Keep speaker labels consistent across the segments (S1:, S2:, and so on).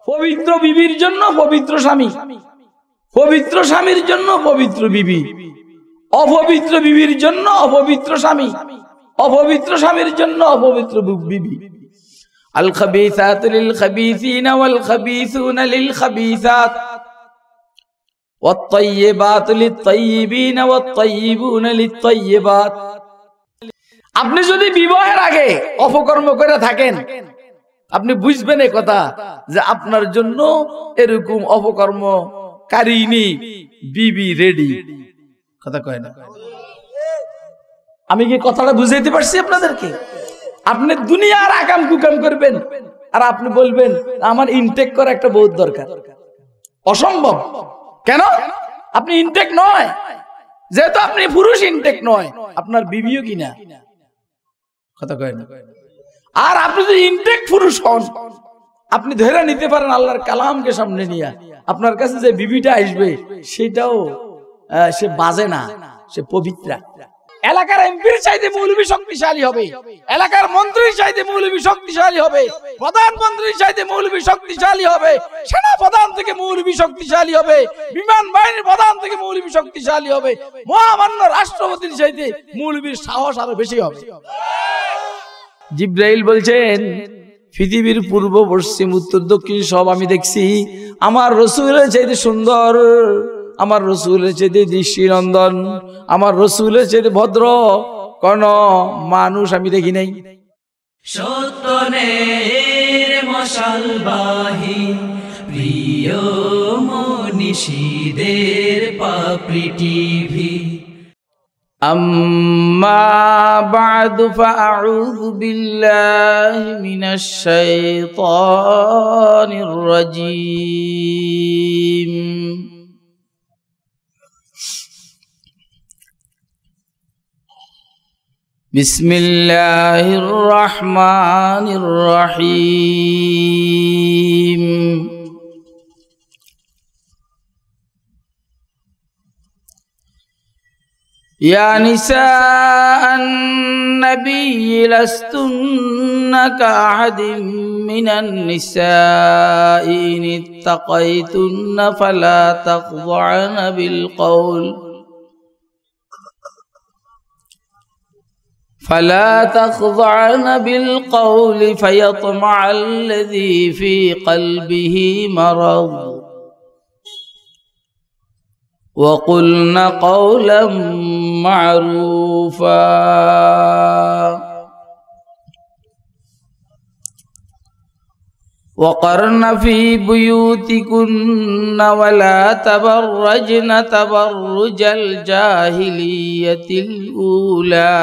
S1: পবিত্র বিবির জন্য পবিত্র স্বামী, পবিত্র স্বামীর জন্য পবিত্র বিবি, অপবিত্র বিবির জন্য অপবিত্র স্বামী, অপবিত্র স্বামীর জন্য অপবিত্র বিবি। আল খাবিসাতু লিল খাবিসিনা ওয়াল খাবিসুনা লিল খাবিসাত ওয়াত তাইয়্যিবাতু লিত তাইয়্যিবিনা ওয়াত তাইয়্যিবুনা লিত তাইয়্যিবাত। আপনি যদি বিবাহের আগে অপকর্ম করে থাকেন, আপনি বুঝবেন এই কথা যে আপনার জন্য এরকম অপকর্মকারিনী বিবি রেডি। কথা কয় না? আমি কি কথাটা বুঝাইতে পারছি আপনাদেরকে? আপনি দুনিয়ার আকাম কুকাম করবেন আর আপনি বলবেন আমার ইনটেক করা একটা বহুত দরকার। অসম্ভব। কেন? আপনি ইনটেক নয়, যেহেতু আপনি পুরুষ ইনটেক নয়, আপনার বিবিও কিনা। কথা কয় না? আর আপনি যদি ইনটেক পুরুষ হন, আপনি ধরে নিতে পারেন আল্লাহর কালামকে সামনে নিয়ে আপনার কাছে যে বিবিটা আসবে সেটাও সে বাজে না, সে পবিত্রা। এলাকার এমপির চাইতে মৌলবী শক্তিশালী হবে, এলাকার মন্ত্রীর চাইতে মৌলবী শক্তিশালী হবে, প্রধানমন্ত্রীর চাইতে মৌলবী শক্তিশালী হবে, সেনা প্রধান থেকে মৌলবী শক্তিশালী হবে, বিমান বাহিনীর প্রধান থেকে মৌলবী শক্তিশালী হবে, মহামান্য রাষ্ট্রপতির চাইতে মৌলবীর সাহস আরো বেশি হবে। জিব্রাইল বলছেন পৃথিবীর পূর্ব পশ্চিম উত্তর দক্ষিণ সব আমি দেখছি, আমার রাসূলের চাইতে সুন্দর, আমার রাসূলের চাইতে দৃষ্টিনন্দন, আমার রাসূলের চাইতে ভদ্র কোন মানুষ আমি দেখি নাই।
S2: সত্যনের মশালবাহী প্রিয় মনীষীদের পাপড়ি টিভি।
S1: أما بعد فأعوذ بالله من الشيطان الرجيم. بسم الله الرحمن الرحيم. يا نساء النبي لستن كأحد من النساء إن اتقيتن فلا تخضعن بالقول فيطمع الذي في قلبه مرض وقلن قولا معروفا. وقرن في بيوتكن ولا تبرجن تبرج الجاهلية الأولى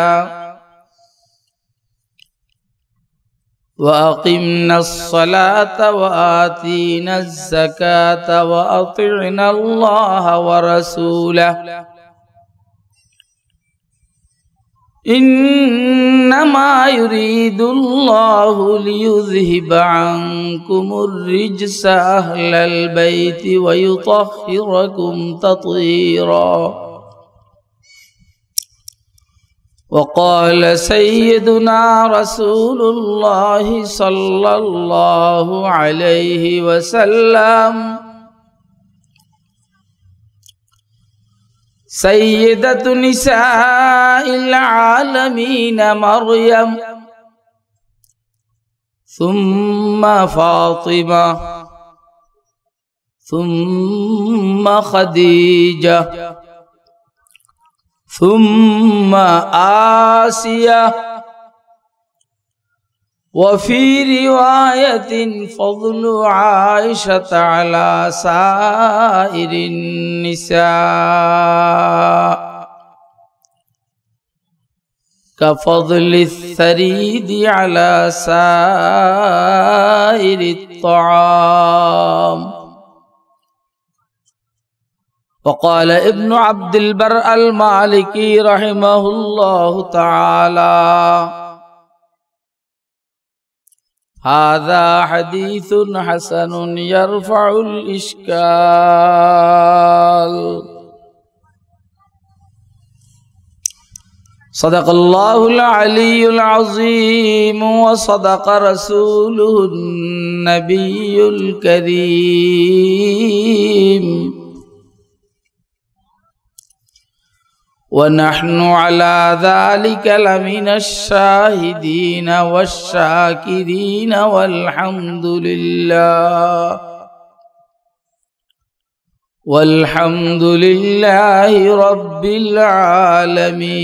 S1: وأقمنا الصلاة وآتينا الزكاة وأطعنا الله ورسوله إنما يريد الله ليذهب عنكم الرجس أهل البيت ويطهركم تطهيرا. وقال سيدنا رسول الله صلى الله عليه وسلم سيدة نساء العالمين مريم ثم فاطمة ثم خديجة ثم آسيا وفي رواية فضل عائشة على سائر النساء كفضل الثريد على سائر الطعام. وقال ابن عبد البر المالكي رحمه الله تعالى هذا حديث حسن يرفع الإشكال. সাদাকাল্লাহুল আলিয়্যুল আযীম ওয়া সাদাকা রাসূলুহুন নাবিয়্যুল কারীম ونحن على ذلك لمن الشاهدين والشاكرين والحمد لله رب العالمين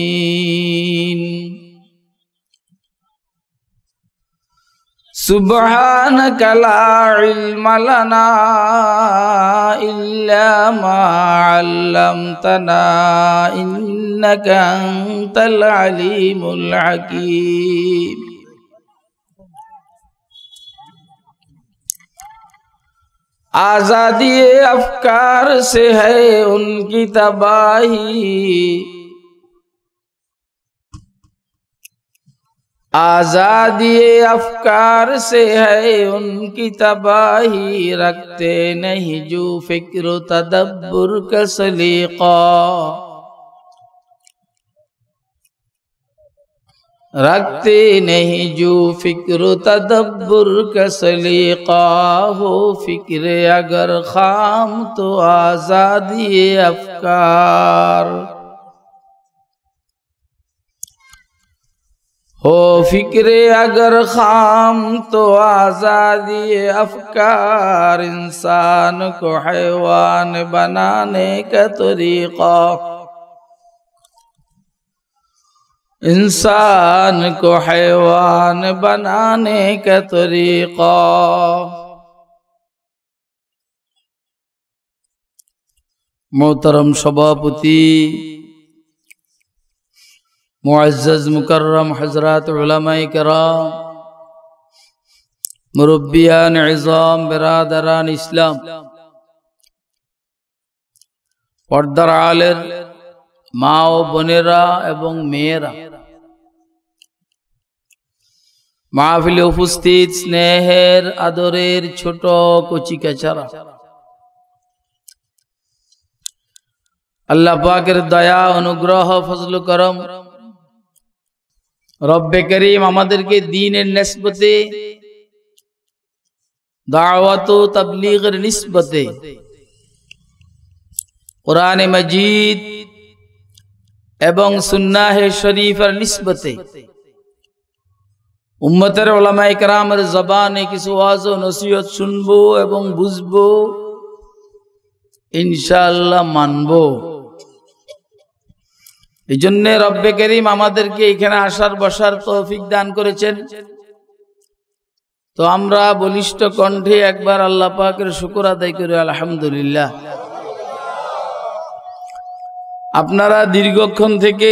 S1: سبحانك لا علم لنا إلا ما علمتنا إنك أنت العليم الحكيم आजादी अफकार से है उनकी तबाही आजादी अफकार से है उनकी तबाही रखते नहीं जो फिक्र तदब्बुर का सलीका रखते नहीं जो फिक्र तदब्बुर का सलीका हो फिक्र अगर खाम तो आजादी अफकार हो फिक्र अगर खाम तो आजादी अफकार इंसान को हैवान बनाने का तरीका इंसान को हैवान बनाने का तरीका मोहतरम सभापति मुअज़्ज़ज़ मुकर्रम हज़रात उलमाए किराम मुरब्बियान इज़ाम बिरादरान इस्लाम पर्दार आलेर मा ओ बोनेरा एवं मेयेरा महफिले उपस्थित स्नेहेर आदरेर छोट कचिकाचारा अल्लाह पाकेर दया अनुग्रह फजल करम रब्बे करीम आमादेरके दीनेर निस्बते दावत ओ तबलीगेर निस्बते कुरान मजीद एवं सुन्नाह शरीफर निस्बते उम्मतेर उलमाए किरामेर ज़बाने किछु वाज ओ नसीहत सुनबो एवं बुझबो इंशाअल्लाह मानबो एजन्य रब्बे करीम आमादेरके एखाने आसार बसार तौफिक दान करेছেন तो आमरा बलिष्ठ कण्ठे एकबार आल्लाह पाकेर शुक्र आदाय कরি আলহামদুলিল্লাহ আপনারা দীর্ঘক্ষণ থেকে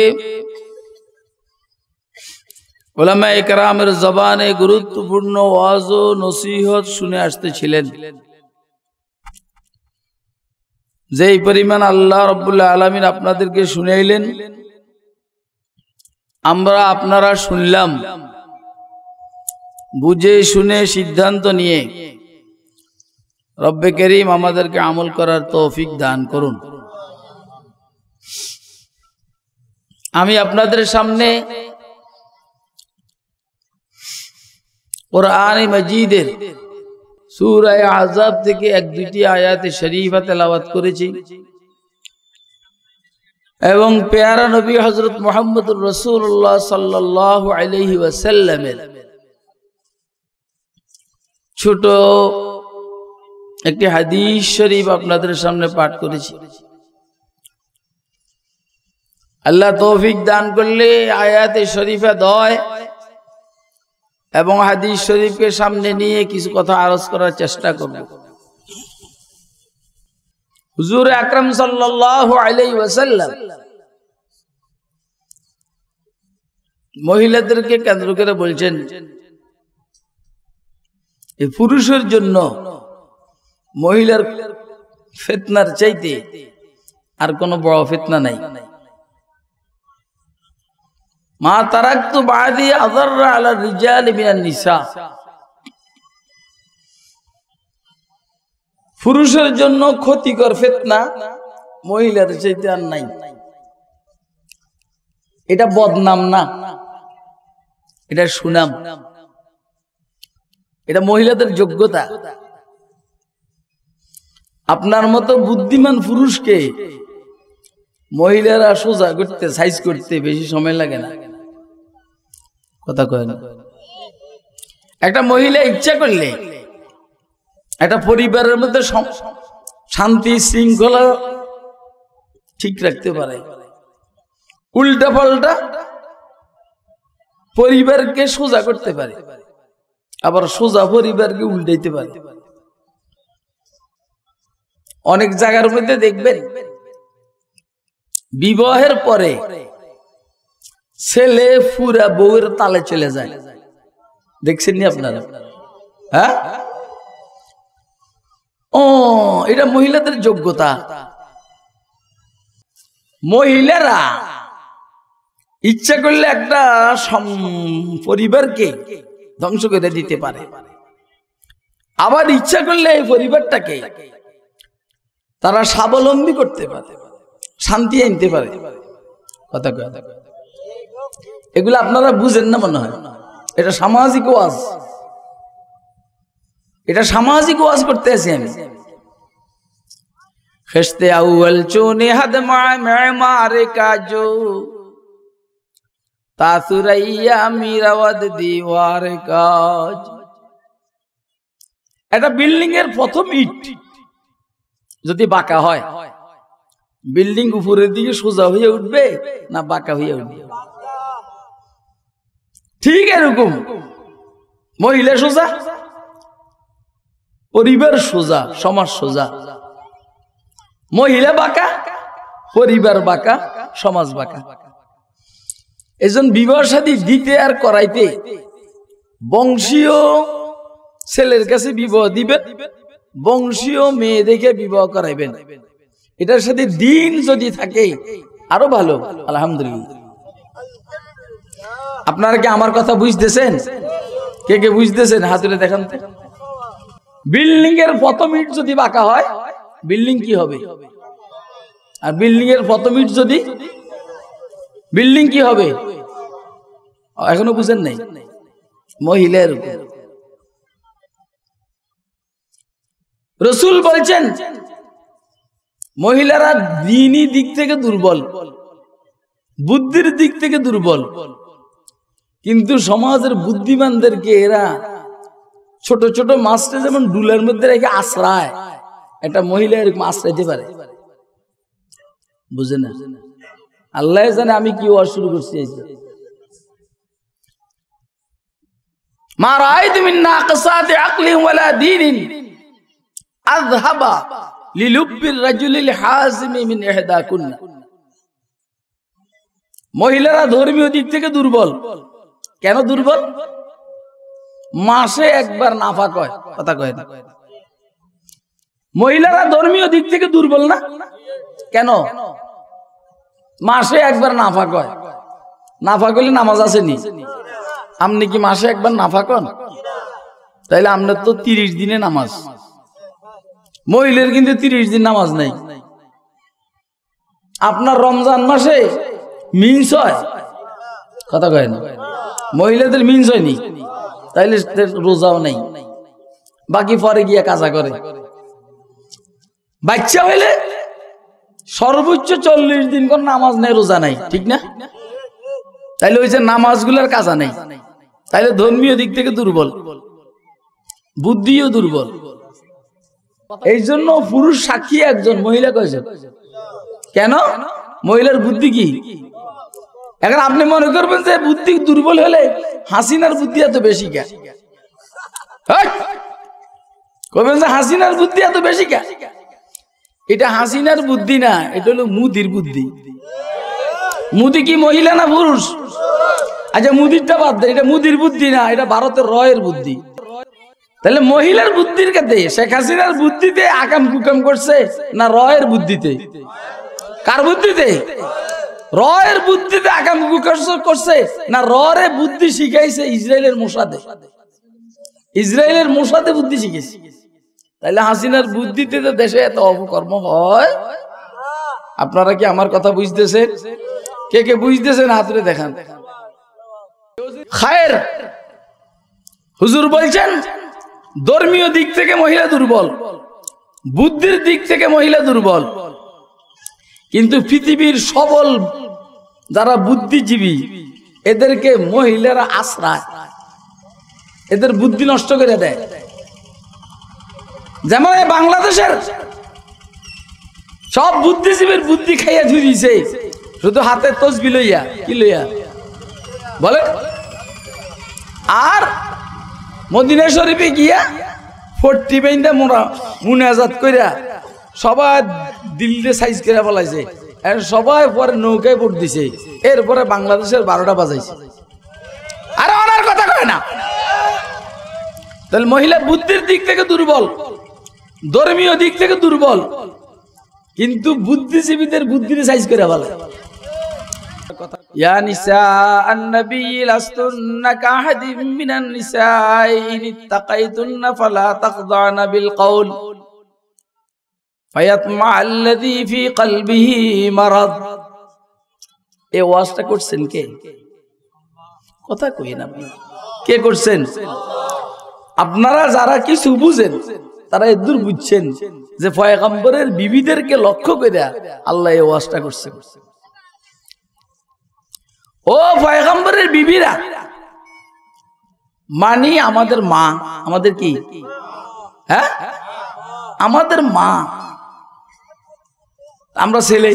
S1: উলামায়ে কেরামের জবানে গুরুত্বপূর্ণ ওয়াজ ও নসিহত শুনে আসতেছিলেন যেই পরিমাণ আল্লাহ রাব্বুল আলামিন আপনাদেরকে শুনাইলেন আমরা আপনারা শুনলাম বুঝে শুনে সিদ্ধান্ত নিয়ে রব্বে করিম আমাদেরকে আমল করার তৌফিক দান করুন আমি আপনাদের সামনে কুরআন মাজিদের সূরা আহজাব থেকে এক দুটি আয়াতে শরীফা তেলাওয়াত করেছি এবং প্যারা নবী হযরত মুহাম্মদুর রাসূলুল্লাহ সাল্লাল্লাহু আলাইহি ওয়াসাল্লামের ছোট একটি হাদিস শরীফ আপনাদের সামনে পাঠ করেছি আল্লাহ তৌফিক দান করলে আয়াতে শরীফা দয় এবং হাদিস শরীফকে সামনে নিয়ে কিছু কথা আরজ করার চেষ্টা করব হুজুর আকরাম সাল্লাল্লাহু আলাইহি ওয়াসাল্লাম মহিলাদেরকে কেন্দ্র করে বলছেন এই পুরুষের জন্য মহিলার ফিতনার চাইতে আর কোনো বড় ফিতনা নাই মা তারাকতু বাদি আযাররা আলা রিজাল মিনান নিসা পুরুষের জন্য ক্ষতিকর ফিতনা মহিলার চাইতে আর নাই এটা বদনাম না, এটা সুনাম, এটা মহিলাদের যোগ্যতা। আপনার মতো বুদ্ধিমান পুরুষকে মহিলারা সোজা করতে, সাইজ করতে বেশি সময় লাগে না। কথা কয় না? একটা মহিলা ইচ্ছা করলে একটা পরিবারের মধ্যে শান্তি শৃঙ্খলা ঠিক রাখতে পারে, উল্টা পাল্টা পরিবারকে সোজা করতে পারে, আবার সোজা পরিবারকে উল্টাইতে পারে। অনেক জায়গার মধ্যে দেখবেন বিবাহের পরে ছেলে পুরা বউয়ের তালে চলে যায়, দেখছেন নি আপনারা? হ্যাঁ, ও এটা মহিলাদের যোগ্যতা। মহিলারা ইচ্ছা করলে একটা পরিবারকে ধ্বংস করে দিতে পারে, আবার ইচ্ছা করলে এই পরিবারটাকে তারা স্বাবলম্বী করতে পারে, শান্তি আনতে পারে। কথা কয়? এগুলো আপনারা বুঝেন না মনে হয়। এটা সামাজিক ওয়াজ, এটা সামাজিক ওয়াজ করতে আছি আমি। খেস্তে আউয়াল চোনে হাদ মারে কাজো তাসুরাইয়া মিরাওয়াদ দিওয়ার কাজ। একটা বিল্ডিং এর প্রথম ইট যদি বাঁকা হয়, বিল্ডিং উপরের দিকে সোজা হয়ে উঠবে না বাঁকা হয়ে উঠবে? ঠিক এরকম মহিলা সোজা, পরিবার সোজা, সমাজ সোজা। মহিলা বাঁকা, পরিবার বাঁকা, সমাজ বাঁকা। এজন বিবাহ শাদী দিতে আর করাইতে বংশীয় ছেলের কাছে বিবাহ দিবেন, বংশীয় মেয়ে দেখে বিবাহ করাইবেন। এটার সাথে দিন যদি থাকে আরো ভালো, আলহামদুলিল্লাহ। আপনারা কি আমার কথা বুঝতেছেন? কে কে বুঝতেছেন হাত তুলে দেখান। বিল্ডিং এর প্রথম ইট যদি বাঁকা হয়, বিল্ডিং কি হবে? আর বিল্ডিং এর প্রথম ইট যদি, বিল্ডিং কি হবে? এখনো বুঝেন নাই? মহিলার রাসূল বলছেন মহিলারা দ্বীনি দিক থেকে দুর্বল, বুদ্ধির দিক থেকে দুর্বল, কিন্তু সমাজের বুদ্ধিমানদেরকে এরা ছোট ছোট মাছটা যেমন ডুলার মধ্যে রেখে আশ্রয়, একটা মহিলা এরকম আশ্রয় পারে। বুঝে না? আল্লাহ জানে আমি কি ওয়াজ শুরু করছি। মা রাআইতু মিন নাকসাতি আকলি ওয়ালা দীনিন আযহাবা লিলুব্বির রাজুলিল হাজিমি মিন ইহদাকুন্না। মহিলারা ধর্মীয় দিক থেকে দুর্বল। কেন দুর্বল? মাসে একবার নাফাক হয়। কথা কয় না? মহিলারা ধর্মীয় দিক থেকে দুর্বল না কেন? মাসে একবার নাফাক হয়। নাফাক হলে নামাজ আসেনি। আপনি কি মাসে একবার নাফাক হন? তাইলে আপনার তো 30 দিনে নামাজ। মহিলার কিন্তু 30 দিন নামাজ নাই। আপনার রমজান মাসে মিন্স হয়। কথা কয় না? মহিলাদের মিন্স হয়নি, তাইলে রোজাও নাই, বাকি পরে গিয়া কাজা করে। বাচ্চা হইলে সর্বোচ্চ 40 দিন কোন নামাজ নাই, রোজা নাই, ঠিক না? তাইলে ওই যে নামাজগুলোর কাজা নাই, তাইলে ধর্মীয় দিক থেকে দুর্বল, বুদ্ধিও দুর্বল। এই জন্য পুরুষ সাক্ষী একজন, মহিলা কয়জন? কেন? মহিলার বুদ্ধি কি? এখন আপনি মনে করবেন যে বুদ্ধি দুর্বল হলে হাসিনার বুদ্ধি এত বেশি কে? কবেন যে হাসিনার বুদ্ধি এত বেশি কে? এটা হাসিনার বুদ্ধি না, এটা হলো মুদির বুদ্ধি। মুদি কি মহিলা না পুরুষ? আচ্ছা মুদিরটা বাদ দেয়, এটা মুদির বুদ্ধি না, এটা ভারতের রয়ের বুদ্ধি। তাহলে মহিলার বুদ্ধির কাছে শেখ হাসিনার বুদ্ধিতে আকাম কুকাম করছে না রয়ের বুদ্ধিতে? কার বুদ্ধিতে? রয়ের বুদ্ধিতে আকাম কুকাম করছে না রয়ে বুদ্ধি শিখাইছে ইসরায়েলের মোসাদে? ইসরায়েলের মোসাদে বুদ্ধি শিখেছে। তাহলে হাসিনার বুদ্ধিতে তো দেশে এত অপকর্ম হয়। আপনারা কি আমার কথা বুঝতেছেন? কে কে বুঝতেছেন হাতরে দেখান। খায়ের হুজুর বলছেন ধর্মীয় দিক থেকে মহিলা দুর্বল, বুদ্ধির দিক থেকে মহিলা দুর্বল, কিন্তু পৃথিবীর সবল যারা বুদ্ধিজীবী এদেরকে মহিলারা আশ্রয়, এদের বুদ্ধি নষ্ট করে দেয়। যেমন বাংলাদেশের সব বুদ্ধিজীবীর বুদ্ধি খাইয়া ধুই দিছে, শুধু হাতে তসবি লইয়া কি লইয়া বলে, আর মদিনা শরীফে গিয়া 40 বাইন্দা মোরা মুনাজাত কইরা সবাই দিল্লি সাইজ করে বলাইছে, সবাই পরে নৌকায় ভোট দিছে, এরপরে বাংলাদেশের 12টা বাজাইছে, আর ওনার কথা কয় না। তাহলে মহিলা বুদ্ধির দিক থেকে দুর্বল, ধর্মীয় দিক থেকে দুর্বল, কিন্তু বুদ্ধিজীবীদের বুদ্ধির সাইজ করে বলে। ইয়া নিসা আন-নবী লাস্তুন্না কাহাদিম মিনান নিসাই ইন ইত্তাকাইতুন্না ফালা তাখদানা বিল কওল ফায়াতমা আল্লাযী ফি কলবিহি মারাদ। এই ওয়াজটা করছেন কে? কথা কই না, কে করছেন? আপনারা যারা কিছু বুঝেন তারা এদুর বুঝছেন যে পয়গম্বরের বিবিদেরকে লক্ষ্য করে আল্লাহ এই ওয়াজটা করছেন। ও পয়গম্বরের বিবিরা মানি আমাদের মা, আমাদের কি? হ্যাঁ, আমাদের মা। আমরা ছেলে,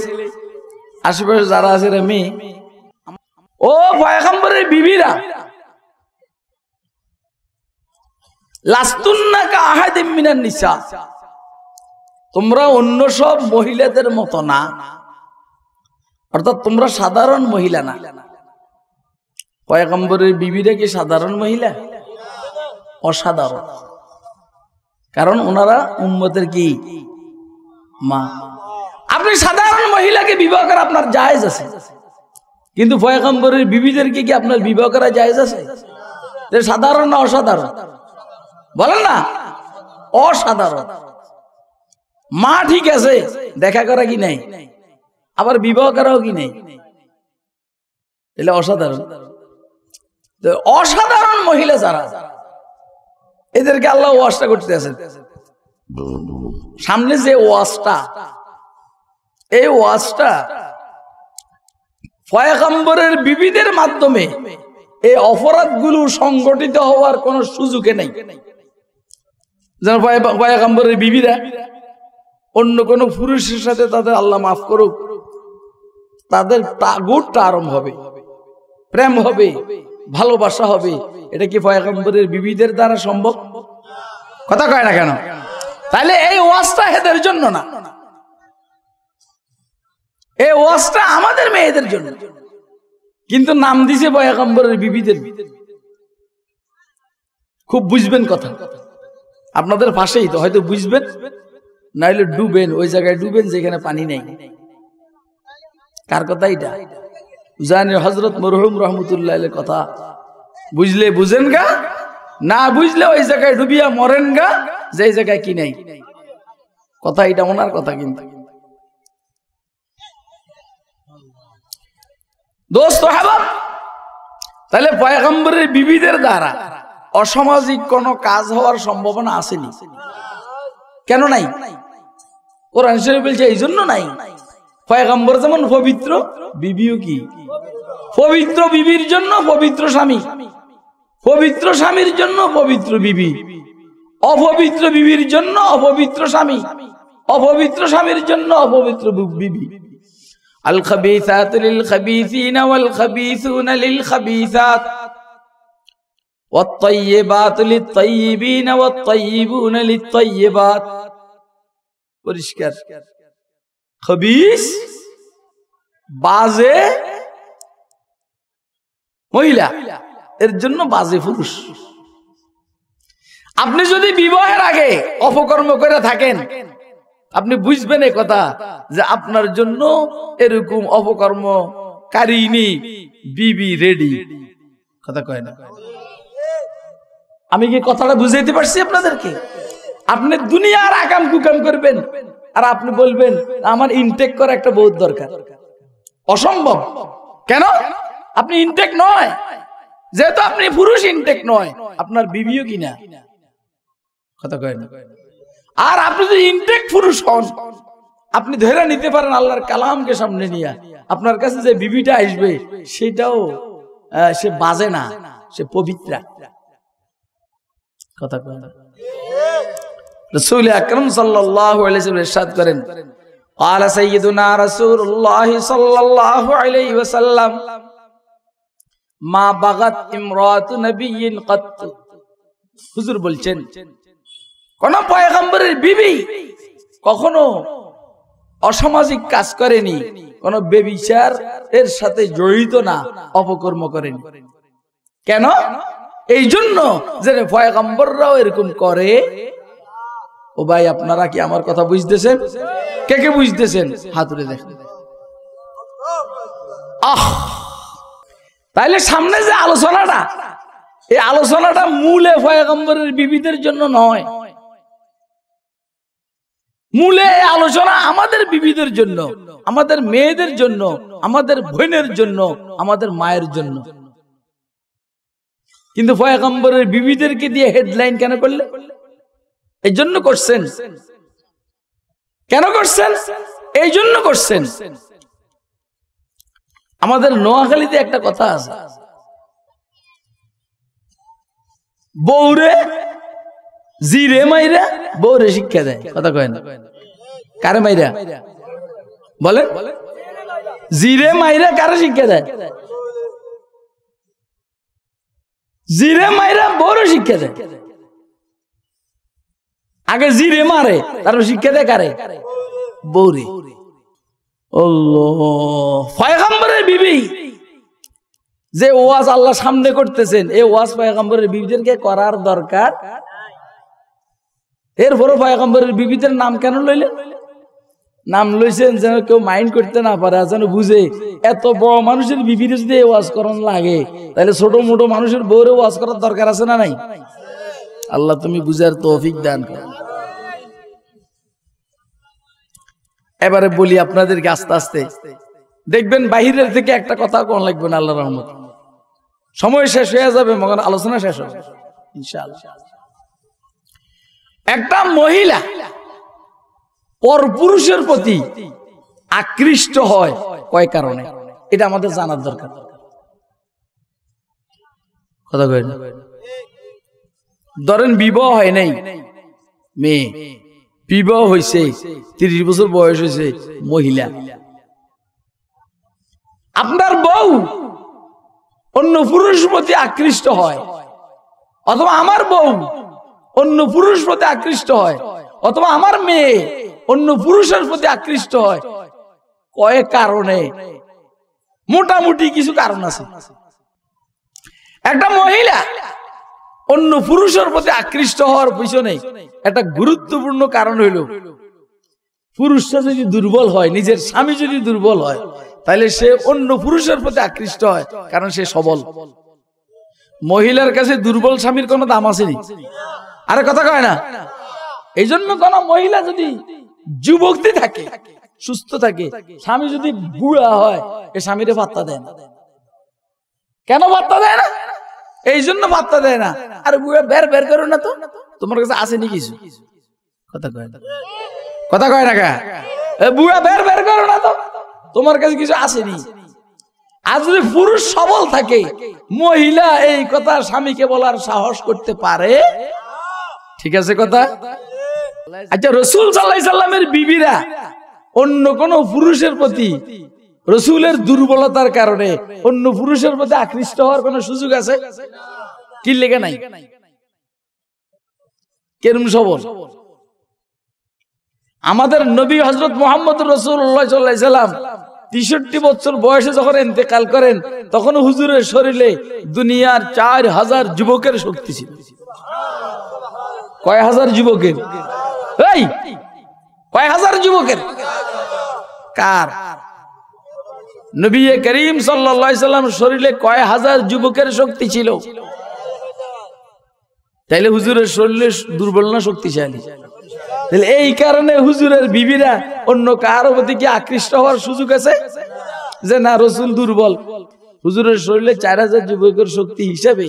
S1: আশেপাশে যারা আছে মেয়ে। ও পয়গম্বরের বিবিরা, লাস্তুন্না কাহাদিম মিনান নিসা, তোমরা অন্য সব মহিলাদের মতো না, অর্থাৎ তোমরা সাধারণ মহিলা না। পয়গম্বরের বিবিরা কি সাধারণ মহিলা? অসাধারণ, কারণ ওনারা উম্মতের কি মা। আপনি সাধারণ মহিলাকে বিবাহ করা আপনার জায়েজ আছে, কিন্তু পয়গম্বরের বিবিদেরকে কি আপনার বিবাহ করা জায়েজ আছে? সাধারণ না অসাধারণ? বলেন না, অসাধারণ। মা ঠিক আছে, দেখা করা কি নাই, আবার বিবাহ করাও কি নাই, এলে অসাধারণ। অসাধারণ মহিলা যারা, এদেরকে আল্লাহ ওয়াজটা করতে আছেন। সামনে যে ওয়াজটা, এই ওয়াজটা পয়গম্বরের বিবিদের মাধ্যমে এই অপরাধগুলো সংগঠিত হওয়ার কোন সুযোগে নেই। যেন পয়গম্বরের বিবিরা অন্য কোন পুরুষের সাথে তাদের আল্লাহ মাফ করুক, তাদের তাগুতটা আরম্ভ হবে, প্রেম হবে, ভালোবাসা হবে। এটা কি পয়গম্বরের বিবিদের দ্বারা সম্ভব? কথা কয় না কেন? তাহলে এই ওয়াজটা এদের জন্য না, এই ওয়াজটা আমাদের মেয়েদের জন্য, কিন্তু নাম দিছে পয়গম্বরের বিবিদের। খুব বুঝবেন কথা, আপনাদের পাশেই তো, হয়তো বুঝবেন, নাইলে ডুবেন, ওই জায়গায় ডুবেন যেখানে পানি নেই। কার কথা এটা? জানি হযরত মরহুম রহমতুল্লাহ এর কথা। বুঝলে বুঝেন গা, না বুঝলে ওই জায়গায় ডুবিয়া মরেন গা, যে জায়গায় কি নেই। কথা এটা ওনার কথা। কিন্তু দোস্ত হাবাব, তাহলে পয়গম্বরের বিবিদের দ্বারা অসামাজিক কোন কাজ হওয়ার সম্ভাবনা আসেনি। কেন নাই? কোরআন শরীফ বলছে এই জন্য নাই। পয়গম্বর যেমন পবিত্র, বিবিও কি পবিত্র। বিবির জন্য পবিত্র স্বামী, পবিত্র স্বামীর জন্য পবিত্র বিবি, অপবিত্র বিবির জন্য অপবিত্র স্বামী, অপবিত্র স্বামীর জন্য অপবিত্র বিবি। আল খাবিসাতু লিল খাবিসিনা ওয়াল খাবিসুনা লিল খাবিসাত ওয়াত তাইয়্যিবাতু লিত তাইয়্যিবিনা ওয়াত তাইয়্যিবুনা লিত তাইয়্যিবাত। পরিষ্কার। খাবিস বাজে মহিলা, এর জন্য বাজে পুরুষ। আপনি যদি বিবাহের আগে অপকর্ম করে থাকেন, আপনি বুঝবেন এই কথা যে আপনার জন্য এরকম অপকর্মকারিনী বিবি রেডি। কথা কয় না? আমি কি কথাটা বুঝাইতে পারছি আপনাদেরকে? আপনি দুনিয়ার আকাম কুকাম করবেন আর আপনি বলবেন আমার ইনটেক করা একটা বহুত দরকার। অসম্ভব। কেন? আপনি ইনটেক নয়, যেহেতু আপনি পুরুষ ইনটেক নয়, আপনার বিবিও কিনা, কথা কয় না। আর আপনি যদি ইনটেক পুরুষ হন, আপনি ধরে নিতে পারেন আল্লাহর কালামকে সামনে নিয়ে, আপনার কাছে যে বিবিটা আসবে সেটাও সে বাজে না, সে পবিত্রা, কথা কয় না। রাসূল আকরাম সাল্লাল্লাহু আলাইহি ওয়াসাল্লাম ইরশাদ করেন, قال سيدنا رسول الله صلى الله عليه وسلم ما بغت امرأة نبي قط। হুজুর বলছেন, কোন পয়গম্বরের বিবি কখনো অসামাজিক কাজ করেনি, কোন ব্যভিচার এর সাথে জড়িত না, অপকর্ম করেনি। কেন? এই জন্য যে পয়গম্বররাও এরকম করে। ও ভাই, আপনারা কি আমার কথা বুঝতেছেন? কে কে বুঝতেছেন হাত তুলে দেখেন। তাইলে সামনে যে আলোচনাটা, এই আলোচনাটা মূলে পয়গম্বরের বিবিদের জন্য নয়, মূলে আলোচনা আমাদের বিবিদের জন্য, আমাদের মেয়েদের জন্য, আমাদের বোনের জন্য, আমাদের মায়ের জন্য। কিন্তু পয়গম্বরের বিবিদেরকে দিয়ে হেডলাইন কেন করলে? এই জন্য করছেন। কেন করছেন? এই জন্য করছেন। আমাদের নোয়াখালীতে একটা কথা আছে, বউরে জিরে মাইরা বউরে শিক্ষা দেয়, কথা কয় না। কারে মাইরা বলেন? জিরে মাইরা কারে শিক্ষা দেয়? জিরে মাইরা বউরে শিক্ষা দেয়। আগে জিরে মারে, তারপর শিক্ষা দেয় কারে? বউরে। আল্লাহ, পয়গম্বরের বিবি যে ওয়াজ আল্লাহ সামনে করতেছেন, এই ওয়াজ পয়গম্বরের বিবিদেরকে করার দরকার। এরপরও পয়গম্বরের বিবিদের নাম কেন লইলেন? নাম লইছেন যেন কেউ মাইন্ড করতে না পারে, যেন বুঝে এত বড় মানুষের বিবির যদি ওয়াজ করার লাগে, তাহলে ছোট মোটো মানুষের বউরে ওয়াজ করার দরকার আছে না নাই? আল্লাহ তুমি বুঝার তৌফিক দান করো। এবারে বলি আপনাদেরকে আস্তে আস্তে, দেখবেন বাহিরের থেকে একটা কথা কোন লাগবে না, আল্লাহর রহমত। সময় শেষ হয়ে যাবে, মগর আলোচনা শেষ হবে ইনশাআল্লাহ। একটা মহিলা পরপুরুষের প্রতি আকৃষ্ট হয় কয় কারণে, এটা আমাদের জানার দরকার, কথা কয় না। ধরেন বিবাহ হয় নাই, মেয়ে বিবাহ হয়েছে, 30 বছর বয়স হয়েছে, মহিলা। আপনার বউ অন্য পুরুষের প্রতি আকৃষ্ট হয়, অথবা আমার বউ অন্য পুরুষের প্রতি আকৃষ্ট হয়, অথবা আমার মেয়ে অন্য পুরুষের প্রতি আকৃষ্ট হয়, কয়েক কারণে, মোটামুটি কিছু কারণ আছে। একটা মহিলা অন্য পুরুষের প্রতি আকৃষ্ট হওয়ার পিছনে একটা গুরুত্বপূর্ণ কারণ হইল, পুরুষটা যদি দুর্বল হয়, নিজের স্বামী যদি দুর্বল হয়, তাহলে সে অন্য পুরুষের প্রতি আকৃষ্ট হয়, কারণ সে সবল। মহিলার কাছে দুর্বল স্বামীর কোনো দাম আসেনি, আরে কথা কয় না। এই জন্য কোন মহিলা যদি যুবতী থাকে, সুস্থ থাকে, স্বামী যদি বুড়া হয়, এ স্বামীরে পাত্তা দেয় না। কেন পাত্তা দেয় না? এই জন্য পাত্তা দেয় না, আরে বুড়া বের বের করো না তো, তোমার কাছে আসেনি কিছু, কথা কয় না, কথা কয় না কা, বুড়া বের বের করো না তো, তোমার কাছে কিছু আসেনি। আর যদি পুরুষ সবল থাকে, মহিলা এই কথা স্বামীকে বলার সাহস করতে পারে, ঠিক আছে কথা। আচ্ছা, রাসূল সাল্লাল্লাহু আলাইহি সাল্লামের বিবিরা অন্য কোন পুরুষের প্রতি রাসূলের দুর্বলতার কারণে অন্য পুরুষের প্রতি আকৃষ্ট হওয়ার কোন সুযোগ আছে? কি লেগে নাই? কেরম সবল? আমাদের নবী হযরত মুহাম্মদ রাসূলুল্লাহ সাল্লাল্লাহু আলাইহি সাল্লাম 63 বছর বয়সে যখন ইন্তেকাল করেন, তখন হুজুরের শরীরে দুনিয়ার 4000 যুবকের শক্তি ছিল। কয় হাজার যুবকের? এই কয় হাজার যুবকের? কার? নবী করিম সাল্লাল্লাহু আলাইহি সাল্লাম শরীরে কয় হাজার যুবকের শক্তি ছিল? তাইলে হুজুরের শরীরে দুর্বল না শক্তিশালী? তাহলে এই কারণে হুজুরের বিবিরা অন্য কারো প্রতি কি আকৃষ্ট হওয়ার সুযোগ আছে? যে না রসুল দুর্বল। হুজুরের শরীরে 4000 যুবকের শক্তি হিসাবে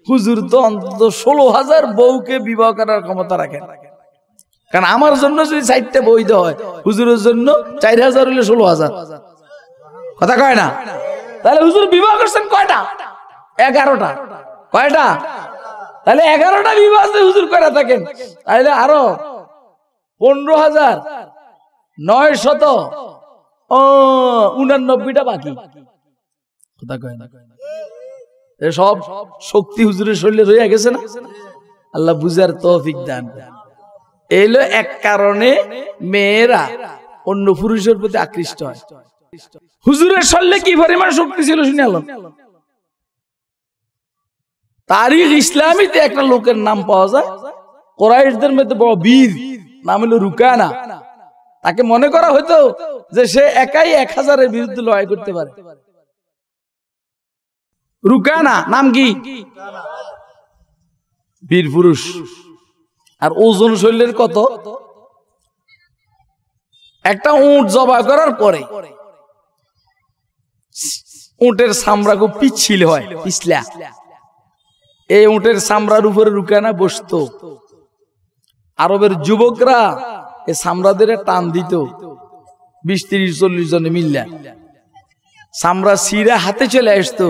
S1: হুজুর তো অন্তত 16,000 বউকে বিবাহ করার ক্ষমতা রাখেন। কারণ আমার জন্য যদি 4টা বৈধ হয়, হুজুরের জন্য 4000 হলে 16,000। কথা কয় না? তাহলে হুজুর বিবাহ করছেন কয়টা? 11টা। কয়টা? তাহলে 11টা বিবাহ হুজুর করে থাকেন, তাহলে আরো 15,989টা বাকি। কথা কয় না? সব শক্তি হুজুরের শরীরে রয়ে গেছে না? আল্লাহ বুঝার তৌফিক দান। এইলো এক কারণে মেয়েরা অন্য পুরুষের প্রতি আকৃষ্ট হয়। হুজুরের শরীরে কি পরিমাণ শক্তি ছিল শুনে আলো। তারিখ ইসলামীতে একটা লোকের নাম পাওয়া যায়, কুরাইশদের মধ্যে বড় বীর, নাম হলো রুকানা। তাকে মনে করা হতো যে সে একাই 1000-এর বিরুদ্ধে লড়াই করতে পারে। রুকানা নাম কি? বীর পুরুষ। আর ওজন শরীরের কত? একটা উট জবাই করার পরে উটের চামড়া খুব পিচ্ছিল হয়, পিছলা। এই উটের চামড়ার উপরে রুকানা বসতো। আরবের যুবকরা এই চামড়াদের টান দিত 20-30-40 জনে মিললা। চামড়া ছিঁড়া হাতে চলে আসতো,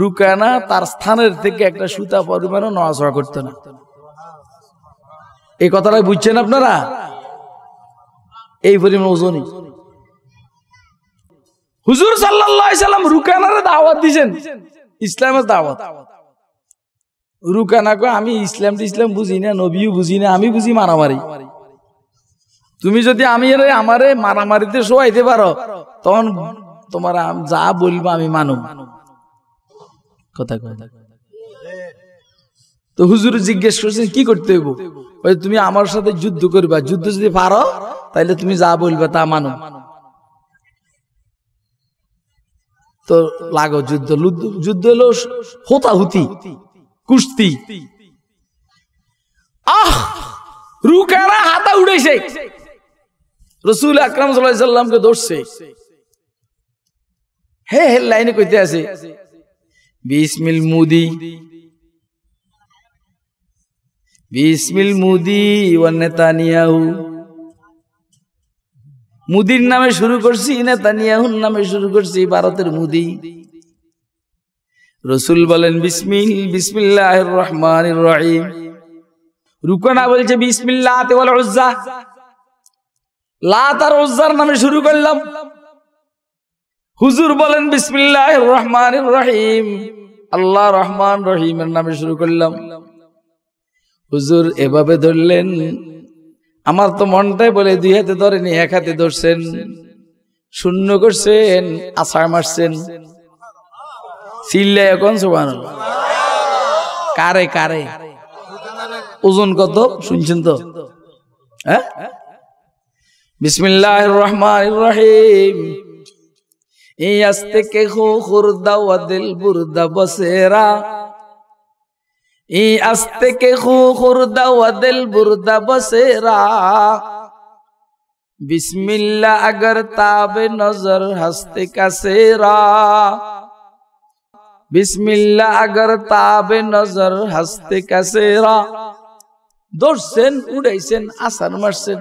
S1: রুকানা তার স্থানের থেকে একটা সুতা পরিমাণও নড়াচড়া করতো না। এই কথাটা বুঝছেন আপনারা? এই পরিমাণ ওজনই। হুজুর সাল্লাল্লাহু আলাইহি সাল্লাম রুকানারে দাওয়াত দিয়েছেন, ইসলামের দাওয়াত। রুকানা কয় আমি ইসলাম বুঝি না, নবীও বুঝি না, আমি বুঝি মারামারি। তুমি যদি আমারে মারামারিতে শোয়াইতে পারো, তখন তোমার যা বলবো আমি মানো। কথা কয়। তো হুজুর জিজ্ঞেস করছেন কি করতে হইব? তুমি আমার সাথে যুদ্ধ করবা, যুদ্ধ যদি পারো তাহলে তুমি যা বলবে তা মানো। তো লাগো যুদ্ধ। যুদ্ধ হলো হোতাহুতি, কুস্তি। রুকানা হাতা উড়াইছে, রাসূল আকরাম সাল্লাল্লাহু আলাইহি সাল্লামকে ধরছে। হে লাইনে কইতে আছে বিসমিল মুদি ওয়া নেতানিয়াহু। মুদির নামে শুরু করছি, নেতানিয়াহুর নামে শুরু করছি, ভারতের মুদি। রাসূল বলেন বিসমিল্লাহির রহমানির রহিম। রুকানা বলছে বিসমিল্লাহি ওয়াল উজ্জা, লাত আর উজ্জার নামে শুরু করলাম। হুজুর বলেন বিসমিল্লাহির রহমানির রহিম, আল্লাহ রহমান রহিমের নামে শুরু করলাম। হুজুর এভাবে ধরলেন, আমার তো মনটাই বলে 2 হাতে ধরেনি, 1 হাতে ধরছেন, শূন্য করছেন, আছাড় মারছেন। চিল্লায় এখন সুবহানাল্লাহ। কারে কারে ওজন কত শুনছেন তো? হ্যাঁ, বিসমিল্লাহির রহমানির রহিম। এই আস্তে কে খুরদা ওয়া দিল বুরদা বসেরা, এই আস্তে কে খুরদা ওয়া দিল বুরদা বসেরা। বিসমিল্লাহ अगर ताबे नजर हस्ते का सेरा, बिस्मिल्लाह अगर ताबे नजर हस्ते का सेरा। ধরছেন, উড়াইছেন, আসার মারছেন।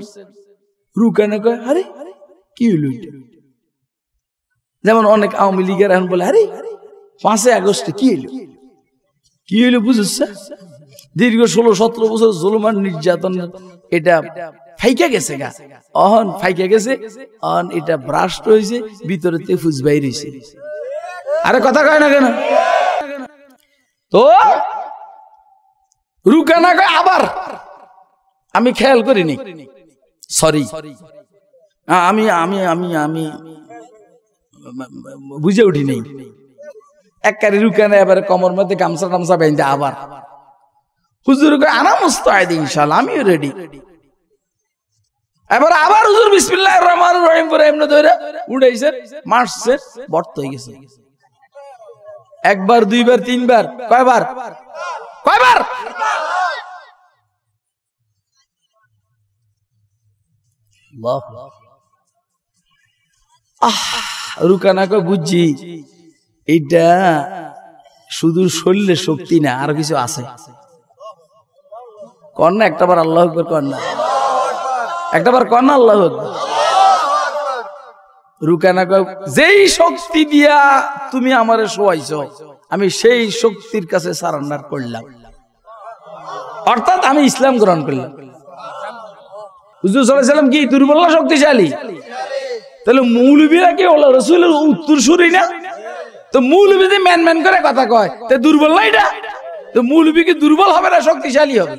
S1: রুকানা কয় আরে কি হলো? যেমন অনেক আওয়ামী লীগের এখন বলে আরে 5 আগস্টে কি হলো? কি হলো বুঝছ? দীর্ঘ 16-17 বছর জুলুম আর নির্যাতন, এটা ফাইকা গেছে গা, অহন ফাইকা গেছে, অহন এটা ব্রাস্ট হয়েছে, ভিতরেতে ফুস বাইর হইছে। আরে কথা কয় না কেন? তো রুকানা কয় আবার আমি খেয়াল করিনি, সরি, আমি আমি আমি আমি বুঝে উঠি নেই। একবারে রুকানা এবারে কোমর মধ্যে গামছা টামছা বেঁধে আবার হুজুর কয় আনা মুস্তাইদ ইনশাআল্লাহ, আমিও রেডি। এবার আবার হুজুর বিসমিল্লাহির রহমানির রহিম করে এমনি ধরে উড়াইছে, মারছে, বর্ত হয়ে গেছে। একবার, দুইবার, তিনবার, কয়বার? কয়বার? রুকানা কয় বুঝছি, এইটা শুধু শরীরে শক্তি না, আরো কিছু আছে। কর না একটাবার আল্লাহু আকবার, কর না একটাবার, কর না আল্লাহু আকবার। রুকানা কয় যেই শক্তি দিয়া তুমি আমারে শোয়াইছো, আমি সেই শক্তির কাছে সারেন্ডার করলাম, অর্থাৎ আমি ইসলাম গ্রহণ করলাম। হুজুর সাল্লাল্লাহু আলাইহি ওয়াসাল্লাম কি দুর্বল না শক্তিশালী? তাহলে মৌলবীরা কি হলো রাসূলের উত্তরসূরি না? তো মৌলবী যে ম্যান ম্যান করে কথা কয়, তে দুর্বল না এটা? তো মৌলবী কি দুর্বল হবে না শক্তিশালী হবে?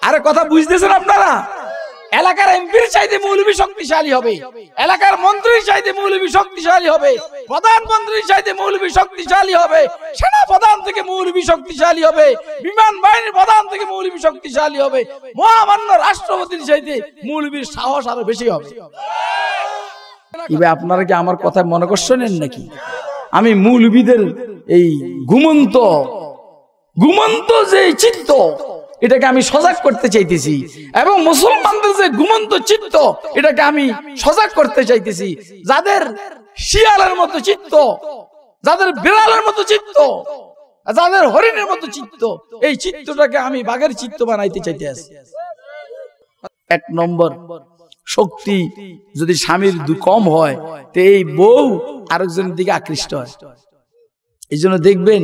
S1: আরে কথা বুঝতেছেন আপনারা? এলাকার এমপির চাইতে মৌলবী শক্তিশালী হবে, এলাকার মন্ত্রীর চাইতে মৌলবী শক্তিশালী হবে, প্রধানমন্ত্রীর চাইতে মৌলবী শক্তিশালী হবে, সেনা প্রধান থেকে মৌলবী শক্তিশালী হবে, বিমান বাহিনীর প্রধান থেকে মৌলবী শক্তিশালী হবে, মহামান্য রাষ্ট্রপতির চাইতে মৌলবীর সাহস আরো বেশি হবে। এবার আপনারা কি আমার কথা মনে করছেন নাকি? আমি মৌলবীদের এই ঘুমন্ত যে চিত্ত, এটাকে আমি সজাগ করতে চাইতেছি, এবং মুসলমানদের যে ঘুমন্ত চিত্ত, এটাকে আমি সজাগ করতে চাইতেছি। যাদের শিয়ালের মতো চিত্ত, যাদের বিড়ালের মতো চিত্ত, যাদের হরিণের মতো চিত্ত, এই চিত্তটাকে আমি বাঘের চিত্ত বানাইতে চাইতেছি। এক নম্বর, শক্তি যদি স্বামীর কম হয়, তো এই বউ আরেকজনের দিকে আকৃষ্ট হয়। এই জন্য দেখবেন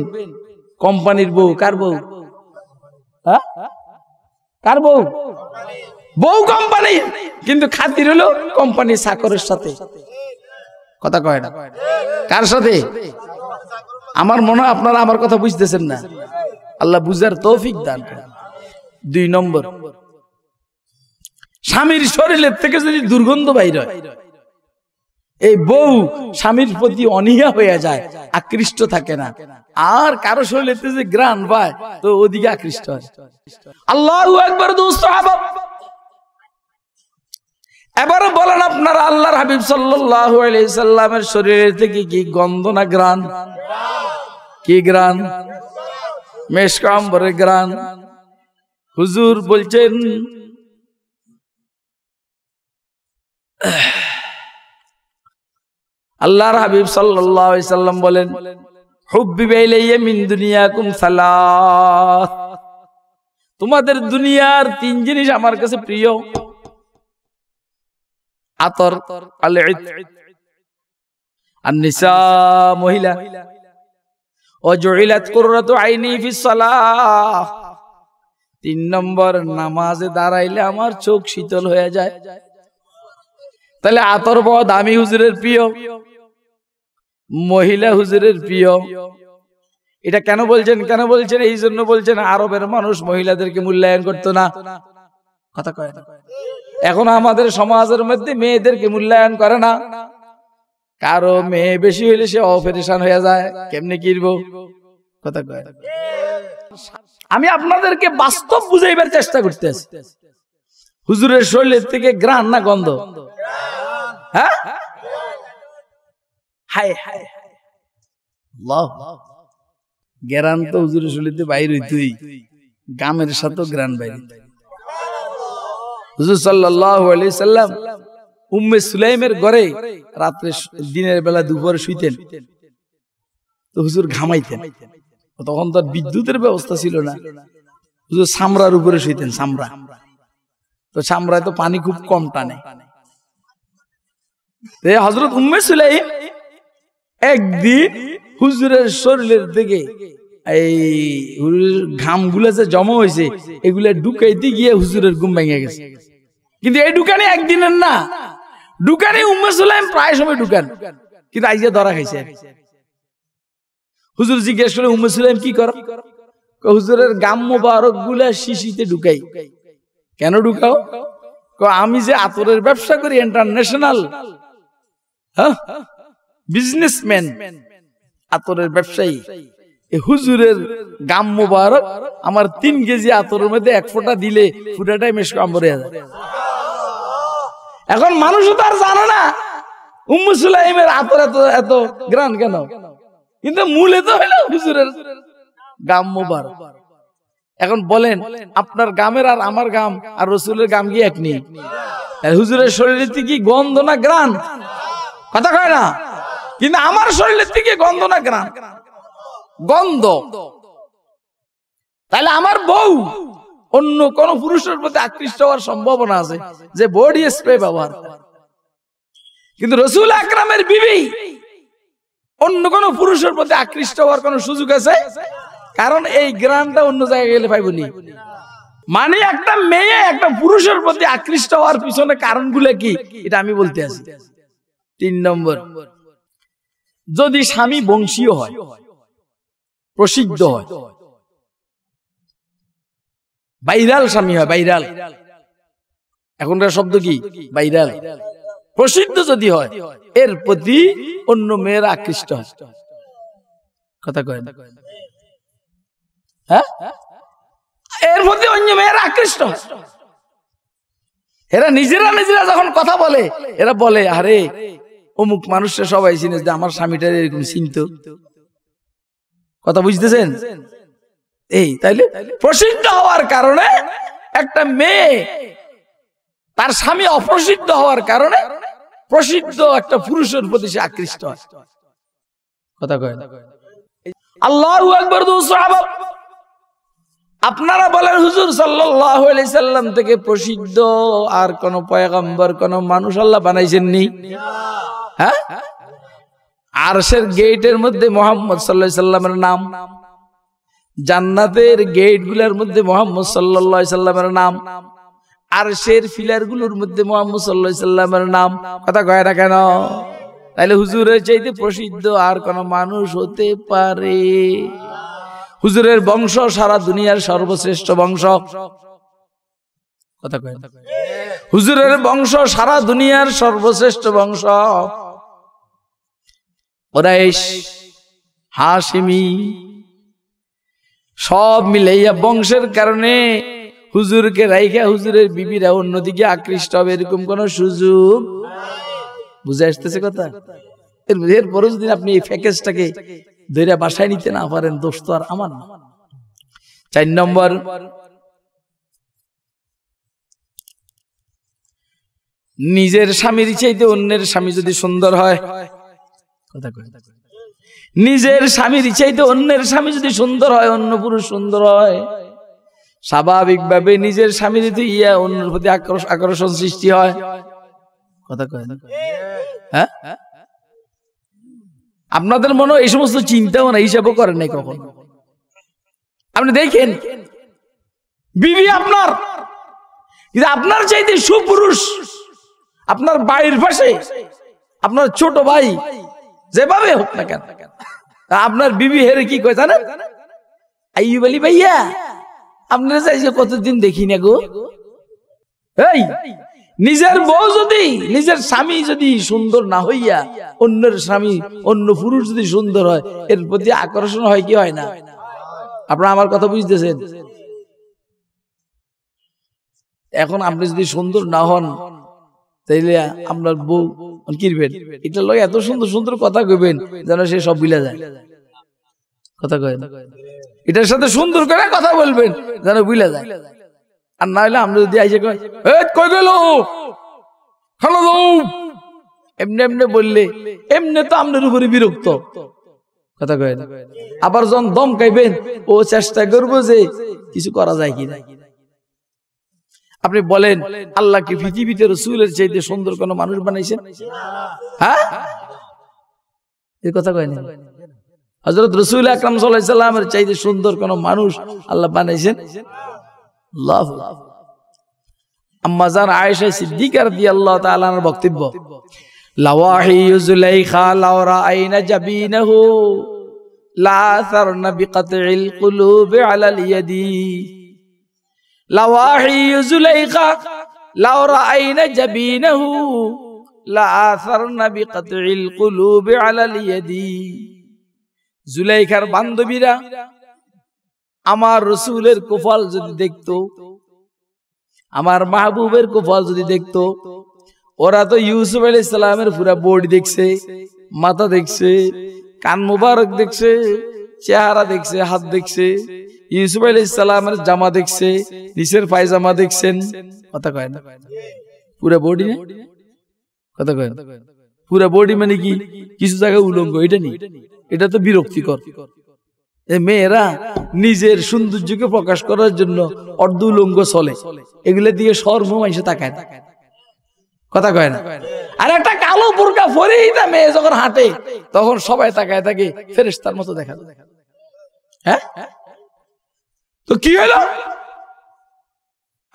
S1: কোম্পানির বউ, কার বউ? কার বউ? বউ কোম্পানির, কিন্তু খাতির হলো কোম্পানির চাকরের সাথে। কথা কয় না? কার সাথে? আমার মনে হয় আপনারা আমার কথা বুঝতেছেন না, আল্লাহ বুঝার তৌফিক দান করেন। 2 নম্বর, স্বামীর শরীরের থেকে যদি দুর্গন্ধ বাইর হয়, এই বউ স্বামীর প্রতি অনীহা হয়ে যায়, আকৃষ্ট থাকে না, আর কারো শরীরে যে ঘ্রাণ পায় তো ওদিকে আকৃষ্ট হয়। আল্লাহু আকবার। দোস্ত আহবাব, এবারে বলেন আপনারা, আল্লাহর হাবিব সাল্লাল্লাহু আলাইহি সাল্লামের শরীরে থেকে কি গন্ধ না ঘ্রাণ? কি ঘ্রাণ? মেশক আম্বরের ঘ্রাণ। হুজুর বলছেন, আল্লাহর হাবিব সাল্লাল্লাহু আলাইহি সাল্লাম বলেন, হুব্বিবা ইলাইয়া মিন দুনিয়াকুম সালাস, তোমাদের দুনিয়ার 3 জিনিস আমার কাছে প্রিয়। আতর, আল-ইত, আন-নিসা, মহিলা, ও জুইলাত কুররাতু আইনি ফিস সালাহ। 3 নম্বর, নামাজে দাঁড়াইলে আমার চোখ শীতল হয়ে যায়। তাহলে আতর বড় দামি, হুজুরের প্রিয়, মহিলা হুজুরের প্রিয়। এটা কেন বলছেন? কেন বলছেন? এই জন্য বলছেন, আরবের মানুষ মহিলাদেরকে মূল্যায়ন করতো না। কথা কয় না? এখন আমাদের সমাজের মধ্যে মেয়েদেরকে মূল্যায়ন করে না। কারো মেয়ে বেশি হইলে সে অপেরেশান হয়ে যায়, কেমনে কিনবো? কথা কয় না? আমি আপনাদেরকে বাস্তব বুঝাইবার চেষ্টা করতেছি। হুজুরের শরীরের থেকে ঘ্রাণ না গন্ধ? হ্যাঁ, হায় হায়, আল্লাহ, ঘ্রাণ তো হুজুরের শরীরে বাইর হইতই, গামের সাথে ঘ্রাণ বাইর। হুজুর সাল্লাল্লাহু আলাইহি সাল্লাম উম্মে সুলাইমের ঘরে রাত্রে, দিনের বেলা দুপুরে শুইতেন, তো হুজুর ঘামাইতেন। তখন তো বিদ্যুতের ব্যবস্থা ছিল না, হুজুর চামড়ার উপরে শুইতেন। চামড়া তো, চামড়ায় তো পানি খুব কম টানে। হযরত উম্মে সুলাইম একদিন হুজুরের শরীরের দিকে এই ঘামগুলো যে জমা হয়েছে, এগুলা ঢুকাইতে গিয়ে হুজুরের ঘুম ভেঙে গেছে। কিন্তু এই ঢুকানি একদিনের না, ঢুকানি উম্মে সুলাইম প্রায় সময় ঢুকান, কিন্তু আজকে ধরা খাইছে। হুজুর জিজ্ঞেস করে, উম্মে সুলাইম কি করো? হুজুরের গাম মোবারক গুলা শিশিতে ঢুকাই। কেন ঢুকাও? আমি যে আতরের ব্যবসা করি, ইন্টারন্যাশনাল বিজনেসম্যান, আতরের ব্যবসায়ী, হুজুরের গাম মোবারক আমার 3 কেজি আতরের মধ্যে 1 ফোঁটা দিলে পুরাটাই মেশক আম্বরে যায়। এখন মানুষ তো আর জানে না উম্মে সুলাইমের আতর এত ঘ্রাণ কেন, কিন্তু মূলে তো হলো হুজুরের গাম মোবারক। এখন বলেন, আপনার গামের আর আমার গাম আর রাসূলের গাম কি এক নেই? হুজুরের শরীরে কি গন্ধ না ঘ্রাণ? কথা কয় না? কিন্তু আমার শরীরের থেকে গন্ধ না ঘ্রাণ? গন্ধ। তাহলে আমার বউ অন্য কোন পুরুষের প্রতি আকৃষ্ট হওয়ার সম্ভাবনা আছে যে বডি স্প্রে ব্যবহার করে। কিন্তু রাসূল আকরামের বিবি অন্য কোন পুরুষের প্রতি আকৃষ্ট হওয়ার কোন সুযোগ আছে? কারণ এই ঘ্রাণটা অন্য জায়গায় গেলে পাইবনি। মানে একটা মেয়ে একটা পুরুষের প্রতি আকৃষ্ট হওয়ার পিছনে কারণগুলো কি, এটা আমি বলতে আছি। 3 নম্বর, যদি স্বামী বংশীয় হয়, প্রসিদ্ধ হয়, ভাইরাল স্বামী হয়, ভাইরাল, এখনকার শব্দ কি ভাইরাল, প্রসিদ্ধ যদি হয়, এর প্রতি অন্য মেয়েরা আকৃষ্ট হয়। কথা কয় না? হ্যাঁ, এর প্রতি অন্য মেয়েরা আকৃষ্ট হয়। এরা নিজেরা যখন কথা বলে, এরা বলে আরে অমুক মানুষটা সবাই চিনে যে আমার স্বামীটা এরকম চিনত। কথা বুঝতেছেন? এই তাইলে প্রসিদ্ধ হওয়ার কারণে একটা মেয়ে তার স্বামী অপ্রসিদ্ধ হওয়ার কারণে প্রসিদ্ধ একটা পুরুষের প্রতি সে আকৃষ্ট হয়। কথা কয় না? আল্লাহু আকবার। সাহাবা, আপনারা বলেন হুজুর সাল্লাল্লাহু আলাইহি সাল্লাম থেকে প্রসিদ্ধ আর কোন পয়গম্বর কোন মানুষ আল্লাহ বানাইছেন নি? হ্যাঁ, আরশের গেটের মধ্যে মুহাম্মদ সাল্লাল্লাহু আলাইহি সাল্লামের নাম, জান্নাতের গেট গুলার মধ্যে মুহাম্মদ সাল্লাল্লাহু আলাইহি সাল্লামের নাম, আরশের ফিলার গুলোর মধ্যে মুহাম্মদ সাল্লাল্লাহু আলাইহি সাল্লামের নাম। কথা কয় না কেন? তাইলে হুজুরের চাইতে প্রসিদ্ধ আর কোন মানুষ হতে পারে? হুজুরের বংশ সারা দুনিয়ার সর্বশ্রেষ্ঠ বংশ। কথা কয় না? হুজুরের বংশ সারা দুনিয়ার সর্বশ্রেষ্ঠ বংশ। কুরাইশ, হাশিমি, সব মিলাইয়া বংশের কারণে হুজুরকে রাইখা হুজুরের বিবিরা অন্যদিকে আকৃষ্ট হবে এরকম কোন সুযোগ? বুঝে আসতেছে কথা? এরপরে যদি আপনি এই প্যাকেজটাকে ধরে বাসায় নিতে না পারেন, দোষ তো আর আমার না। 4 নম্বর, নিজের স্বামীর চাইতে অন্যের স্বামী যদি সুন্দর হয়, কথা কয়, নিজের স্বামীর চাইতে অন্যের স্বামী যদি সুন্দর হয়, অন্য পুরুষ সুন্দর হয়, স্বাভাবিকভাবে নিজের স্বামীর অন্যের প্রতি আকর্ষণ সৃষ্টি হয়। কথা কয় না? হ্যাঁ, আপনাদের মনে এই সমস্ত চিন্তাও না, হিসাবও করেন নাই কখন? আপনি দেখেন বিবি আপনার, কিন্তু আপনার চাইতে সুপুরুষ আপনার বাড়ির পাশে আপনার ছোট ভাই যেভাবে হোক না কেন, আপনার বিবি হেরে কি কয় জানেন? আইয়ুব আলী ভাইয়া আপনারা চাইছে কতদিন দেখি না গো। এই নিজের বউ যদি, নিজের স্বামী যদি সুন্দর না হইয়া অন্যের স্বামী, অন্য পুরুষ যদি সুন্দর হয়, এর প্রতি আকর্ষণ হয় কি হয় না? আপনারা আমার কথা বুঝতেছেন? এখন আপনি যদি সুন্দর না হন, তাইলে আপনার বউ কিরবেন, এটা লয় এত সুন্দর সুন্দর কথা কইবেন যেন সে সব ভুলে যায়। কথা কয় না? এটার সাথে সুন্দর করে কথা বলবেন যেন ভুলে যায়। আর না হলে আমরা যদি আইসে কই কই গেল খালো দাও, এমনি এমনি বললে এমনি তো আপনার উপরে বিরক্ত। কথা কয় না? আবার যখন দম খাইবেন ও চেষ্টা করবো যে কিছু করা যায় কিনা। আপনি বলেন আল্লাহ কি পৃথিবীতে রাসূলের চাইতে সুন্দর কোন মানুষ বানাইছেন? হ্যাঁ, এই কথা কয় না? হযরত রাসূল আকরাম সাল্লাল্লাহু আলাইহি সাল্লামের চাইতে সুন্দর কোন মানুষ আল্লাহ বানাইছেন? আল্লাহ। আম্মা জান আয়েশা সিদ্দিকা রাদিয়াল্লাহু তাআলা আনহার বক্তব্য, লাওয়াহি যুলাইখা লাও রাআইনা জাবিনাহু লা আসারনা বিকাতইল কুলুবি আলাল ইয়াদি। লাওয়াহি যুলাইখা লাও রাআইনা জাবিনাহু লা আসারনা বিকাতইল কুলুবি আলাল ইয়াদি। জুলাইখার বান্ধবীরা আমার রাসূলের কপাল যদি দেখতো, আমার মাহবুবের কপাল যদি দেখতো, ওরা তো ইউসুফ আলাইহিস সালামের পুরা বডি দেখছে, মাথা দেখছে, কান মুবারক দেখছে, চেহারা দেখছে, হাত দেখছে, ইউসুফ আলাইহিস সালামের জামা দেখছে, নিচের পায়জামা দেখছেন। কথা কয় না? পুরা বডি না? কথা কয় না? পুরা বডি মানে কি কিছু জায়গায় উলঙ্গ, এটা নেই, এটা তো বিরক্তিকর। মেয়েরা নিজের সৌন্দর্যকে প্রকাশ করার জন্য অর্ধ উলঙ্গ চলে, এগুলো দিয়ে শর্ম মাইসে তাকায় না, কথা কয় না। আর একটা কালো বোরকা পরেই না মেয়ে যখন হাঁটে তখন সবাই তাকায় থাকে, ফেরেশতার মতো দেখা যায়। হ্যাঁ, তো কি হলো?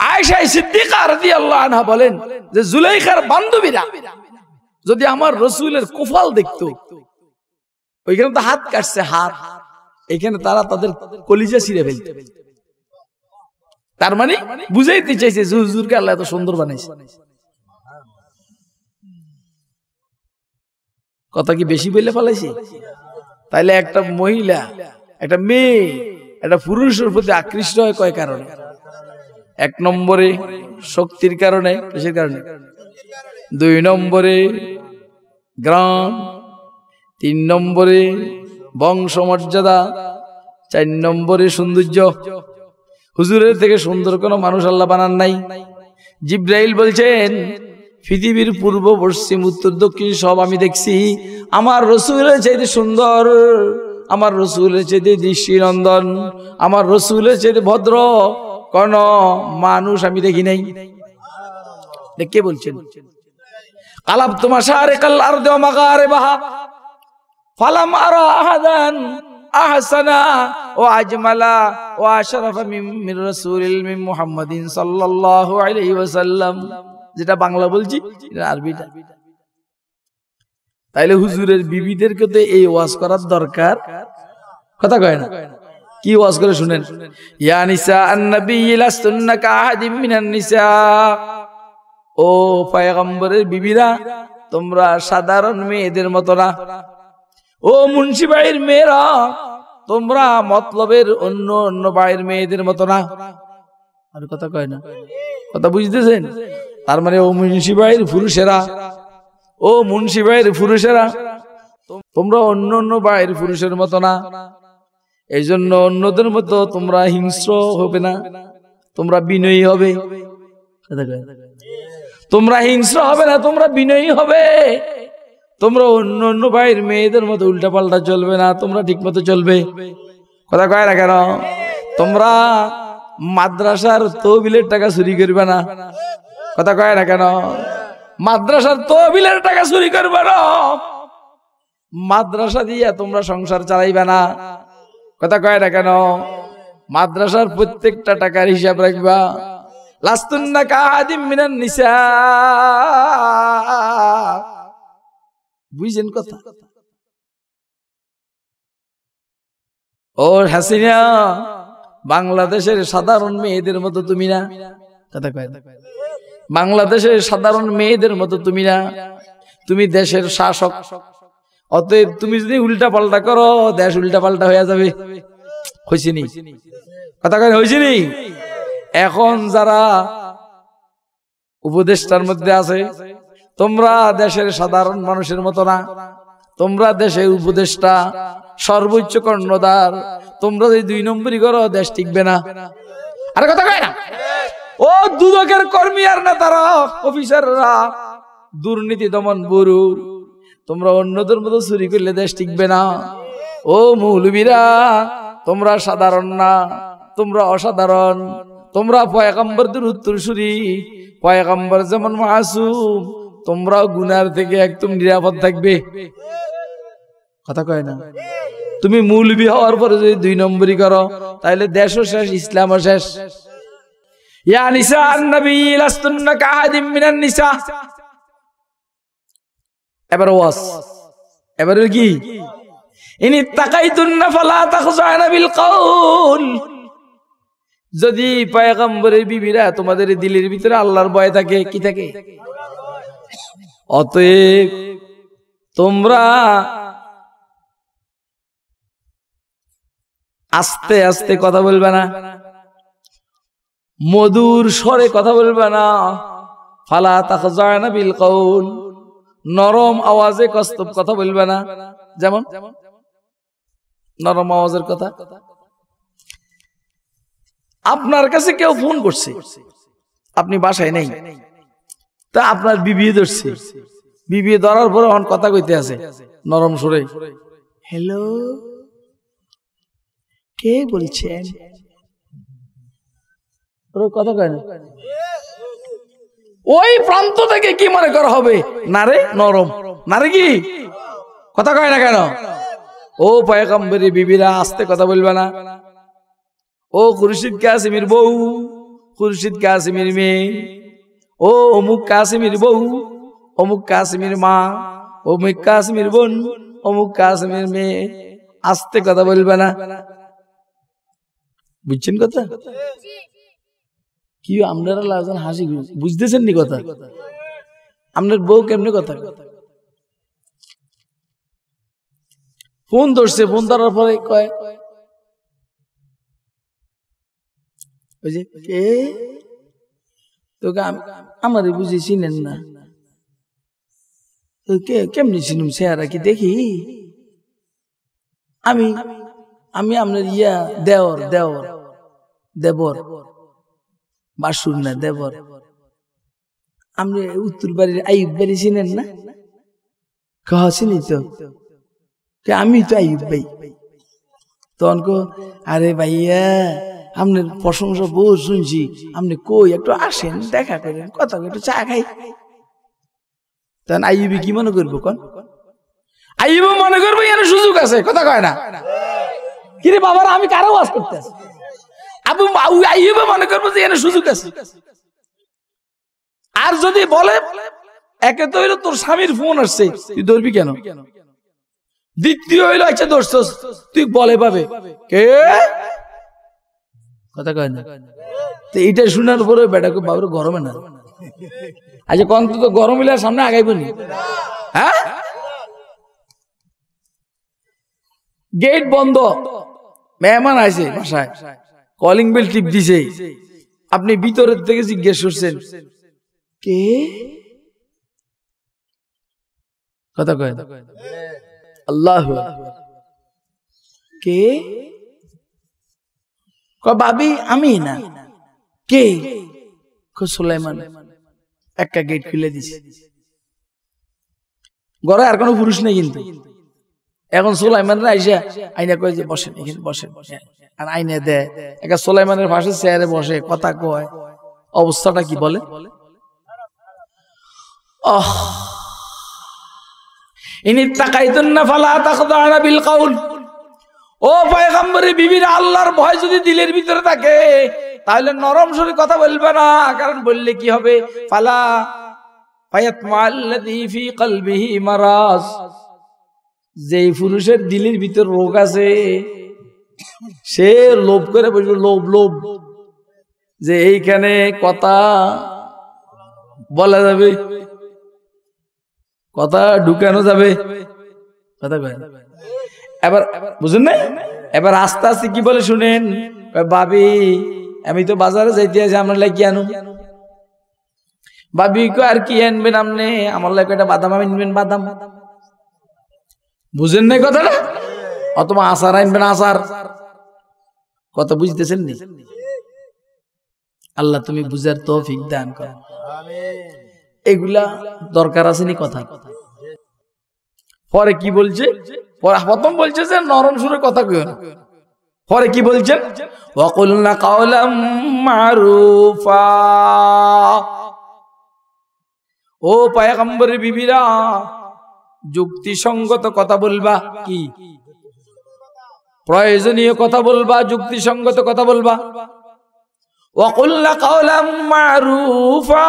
S1: আয়েশা সিদ্দিকা রাদিয়াল্লাহু আনহা বলেন যে জুলাইখার বান্ধবীরা যদি আমার রাসূলের কোফাল দেখতো, ওইখানে তো হাত কাটছে, হাত এখানে তারা তাদের কলিজা ছিঁড়ে ফেলতো। তার মানে বুঝাইতে চাইছে যে হুজুরকে আল্লাহ এত সুন্দর বানাইছে। কথা কি বেশি বলে ফেলাইছি? তাইলে একটা মহিলা, একটা মেয়ে, একটা পুরুষের প্রতি আকৃষ্ট হয় কয় কারণে? এক নম্বরে শক্তির কারণে, কিসের কারণে? 2 নম্বরে গ্রাম, 3 নম্বরে বংশমর্যাদা, 4 নম্বরে সৌন্দর্য। হুজুরের থেকে সুন্দর কোন মানুষ আল্লাহ বানান নাই। জিব্রাইল বলছেন পৃথিবীর পূর্ব পশ্চিম উত্তর দক্ষিণ সব আমি দেখছি, আমার রাসূলের চাইতে সুন্দর, আমার রাসূলের চাইতে দৃষ্টিনন্দন, আমার রাসূলের চাইতে ভদ্র কোন মানুষ আমি দেখি নাই। কে বলছেন? কালাবতু মাশারিকাল আরদি ওয়া মাগারিবাহা ফালাম আরা আহাদান আহসানা ওয়া আজমালা ওয়া আশরাফা মিন রাসূলিল মিন মুহাম্মাদিন সাল্লাল্লাহু আলাইহি ওয়াসাল্লাম। যেটা বাংলা বলছি, এটা আরবিটা। তাইলে হুজুরের বিবিদেরকে তো এই ওয়াজ করার দরকার, কথা কয় না? কি ওয়াজ করে শুনেন? ইয়া নিসা আন-নবী লাস্তুন্না কাআহাদিম মিনান নিসা, ও পয়গম্বরের বিবিরা তোমরা সাধারণ মেয়েদের মতো না। ও মুন্সি ভাইয়ের মেয়েরা তোমরা মতলবের অন্য অন্য ভাইয়ের মেয়েদের মতো না। আর কথা কয় না, কথা বুঝতেছেন? তার মানে ও মুন্সি ভাইয়ের পুরুষেরা, ও মুন্সি ভাইয়ের পুরুষেরা তোমরা অন্য অন্য ভাইয়ের পুরুষের মতো না। এই জন্য অন্যদের মতো তোমরা হিংস্র হবে না, তোমরা বিনয়ী হবে। তোমরা হিংস্র হবে না, তোমরা বিনয়ী হবে। তোমরা অন্য অন্য ভাইয়ের মেয়েদের মতো উল্টা পাল্টা চলবে না, তোমরা ঠিক মতো চলবে। কথা কয় না কেন? তোমরা মাদ্রাসার তহবিলের টাকা চুরি করবে না, কথা কয় না কেন? মাদ্রাসার তহবিলের টাকা চুরি করবে না, মাদ্রাসা দিয়ে তোমরা সংসার চালাইবে না, কথা কয় না কেন? মাদ্রাসার প্রত্যেকটা টাকার হিসাব রাখবা। লাস্তুন্না কাআহাদিম মিনান নিসা, বুঝছেন কথা? ও হাসিনা, বাংলাদেশের সাধারণ মেয়েদের মতো তুমি না, কথা কয় না? বাংলাদেশের সাধারণ মেয়েদের মতো তুমি না, তুমি দেশের শাসক। অতএব তুমি যদি উল্টা পাল্টা করো, দেশ উল্টা পাল্টা হয়ে যাবে। হয়েছে নি? কথা কয় হয়েছে নি? এখন যারা উপদেষ্টার মধ্যে আছে, তোমরা দেশের সাধারণ মানুষের মতো না, তোমরা দেশের উপদেষ্টা, সর্বোচ্চ কর্ণধার। তোমরা যদি 2 নম্বরই করো, দেশ টিকবে না। আরে কথা কয় না? ও দুদকের কর্মী আর নেতারা, অফিসাররা, দুর্নীতি দমন ব্যুরো, তোমরা অন্যদের মতো চুরি করলে দেশ টিকবে না। ও মৌলবীরা, তোমরা সাধারণ না, তোমরা অসাধারণ। তোমরা পয়গম্বরদের উত্তরসূরি, পয়গম্বর যেমন মাসুম, তোমরাও গুনার থেকে একদম নিরাপদ থাকবে। কথা কয় না? তুমি মৌলবী হওয়ার পরে যদি 2 নম্বরই করো, তাহলে দেশও শেষ, ইসলামও শেষ। ইয়া নিসা আন-নবী লাস্তুন্না কাআহাদিম মিনান নিসা। এবার ওয়াজ, এবারে কি? ইনি তাকাইতুন্না ফালা তাখজানা বিল কওল। যদি পয়গম্বরের বিবিরা তোমাদের দিলের ভিতরে আল্লাহর ভয় থাকে, কি থাকে? অতএব তোমরা আস্তে আস্তে কথা বলবে না, মধুর স্বরে কথা বলবে না। ফালা তাখজানা বিল কওল, নরম আওয়াজে কস্তব কথা বলবে না। যেমন নরম আওয়াজের কথা, আপনার কাছে কেউ ফোন করছে, আপনি বাসায় নেই, তা আপনার বিবি ধরছে, বিবি ধরার পরে অন কথা কইতে আছে নরম সুরে, হ্যালো কে বলছেন, কথা কয় না। ওই প্রান্ত থেকে কি মনে করা হবে, না রে নরম, না রে কি কথা কয় না কেন? ও পয়গম্বরী বিবিরা আস্তে কথা বলবে না। ও খুরশিদ কাসিমের বউ, খুরশিদ কাসিমের মেয়ে, ও অমুক কাসিমের বউ, অমুক কাসিমের মা, অমুক কাসিমের বোন, অমুক কাসিমের মেয়ে, আস্তে কথা বলবে না। বুঝছেন কথা কি? আপনারা লাজন হাসি বুঝতেছেন নি কথা? আপনার বউ কেমনে কথা? ফোন ধরছে, ফোন ধরার পরে কয় ওই যে কে, তোকে আমারে বুঝি চিনেন না, কেমনি চিনুম চেহারা কি দেখি? আমি আমি আপনার ইয়া দেওর দেওর দেবর বাসুর না দেবর। আপনি উত্তর বাড়ির আইব বাড়ি চিনেন না? চিনি তো, আমি তো আইব ভাই। তখন কো আরে ভাইয়া আপনার প্রশংসা বহু শুনছি, আপনি কই একটু আসেন, দেখা করেন, কথা একটু চা খাই। তখন আইবি কি মনে করবো? কোন আইব মনে করবো এর সুযোগ আছে, কথা কয় না। কিরে বাবার আমি কারো ওয়াজ করতে আছি, আবু আইব মনে করবো যে এর সুযোগ আছে। আর যদি বলে একে তো হইলো তোর স্বামীর ফোন আসছে, তুই ধরবি কেন? দ্বিতীয় হইলো আচ্ছা ধরছস, তুই বলে পাবে কে, কথা কয় না। তো এইটা শোনার পরে বেটাকে বাবুর গরমে না, আচ্ছা কন তো গরম হইলে সামনে আগাইব নি? হ্যাঁ, গেট বন্ধ, মেহমান আছে বাসায়, কলিং বেল টিপ দিছে, আপনি ভিতরের থেকে জিজ্ঞেস করছেন কে, কথা কয় আল্লাহু কে, ভাবি আমি না, কে সুলাইমান, একটা গেট খুলে দিছে, ঘরে আর কোনো পুরুষ নেই কিন্তু। এখন সুলাইমানরা আইসা আইনা কয় যে বসেন এখানে বসেন, আর আইনে দেয় একটা সুলাইমানের পাশে চেয়ারে বসে কথা কয়, অবস্থাটা কি বলে? ও পয়গম্বরের বিবিরা, আল্লাহর ভয় যদি দিলের ভিতরে থাকে তাহলে নরম সুরে কথা বলবে না, কারণ বললে কি হবে? ফালা ফায়াতমাল্লাযী ফী কলবিহি মারাজ, যেই পুরুষের দিলের ভিতর রোগ আছে সে লোভ করে বলবে, লোভ লোভ, যে এইখানে কথা বলা যাবে, কথা ঢুকানো যাবে, কথা কয়। এবার বুঝুন না, এবার আস্তে আস্তে কি বলে শুনেন, ভাবি আমি তো বাজারে যাইতে আছি, আমার লাগে কি আনো? ভাবি কো আর কি আনবেন আপনি? আমার লাগে একটা বাদাম আনবেন, বাদাম। বুঝেন নাই কথাটা? অথবা আচার আনবেন, আচার। কথা বুঝতেছেন নি? আল্লাহ তুমি বুঝার তৌফিক দান করো। এগুলা দরকার আছে নি কথা? পরে কি বলছে? প্রথম বলছে যে নরম সুরে কথা কইও না, পরে কি বলছেন? ওয়াকুলনা কাওলাম মারুফা। ও পয়গম্বরের বিবিরা, যুক্তিসঙ্গত কথা বলবা, কি প্রয়োজনীয় কথা বলবা, যুক্তিসঙ্গত কথা বলবা। ওয়াকুলনা কাওলাম মারুফা,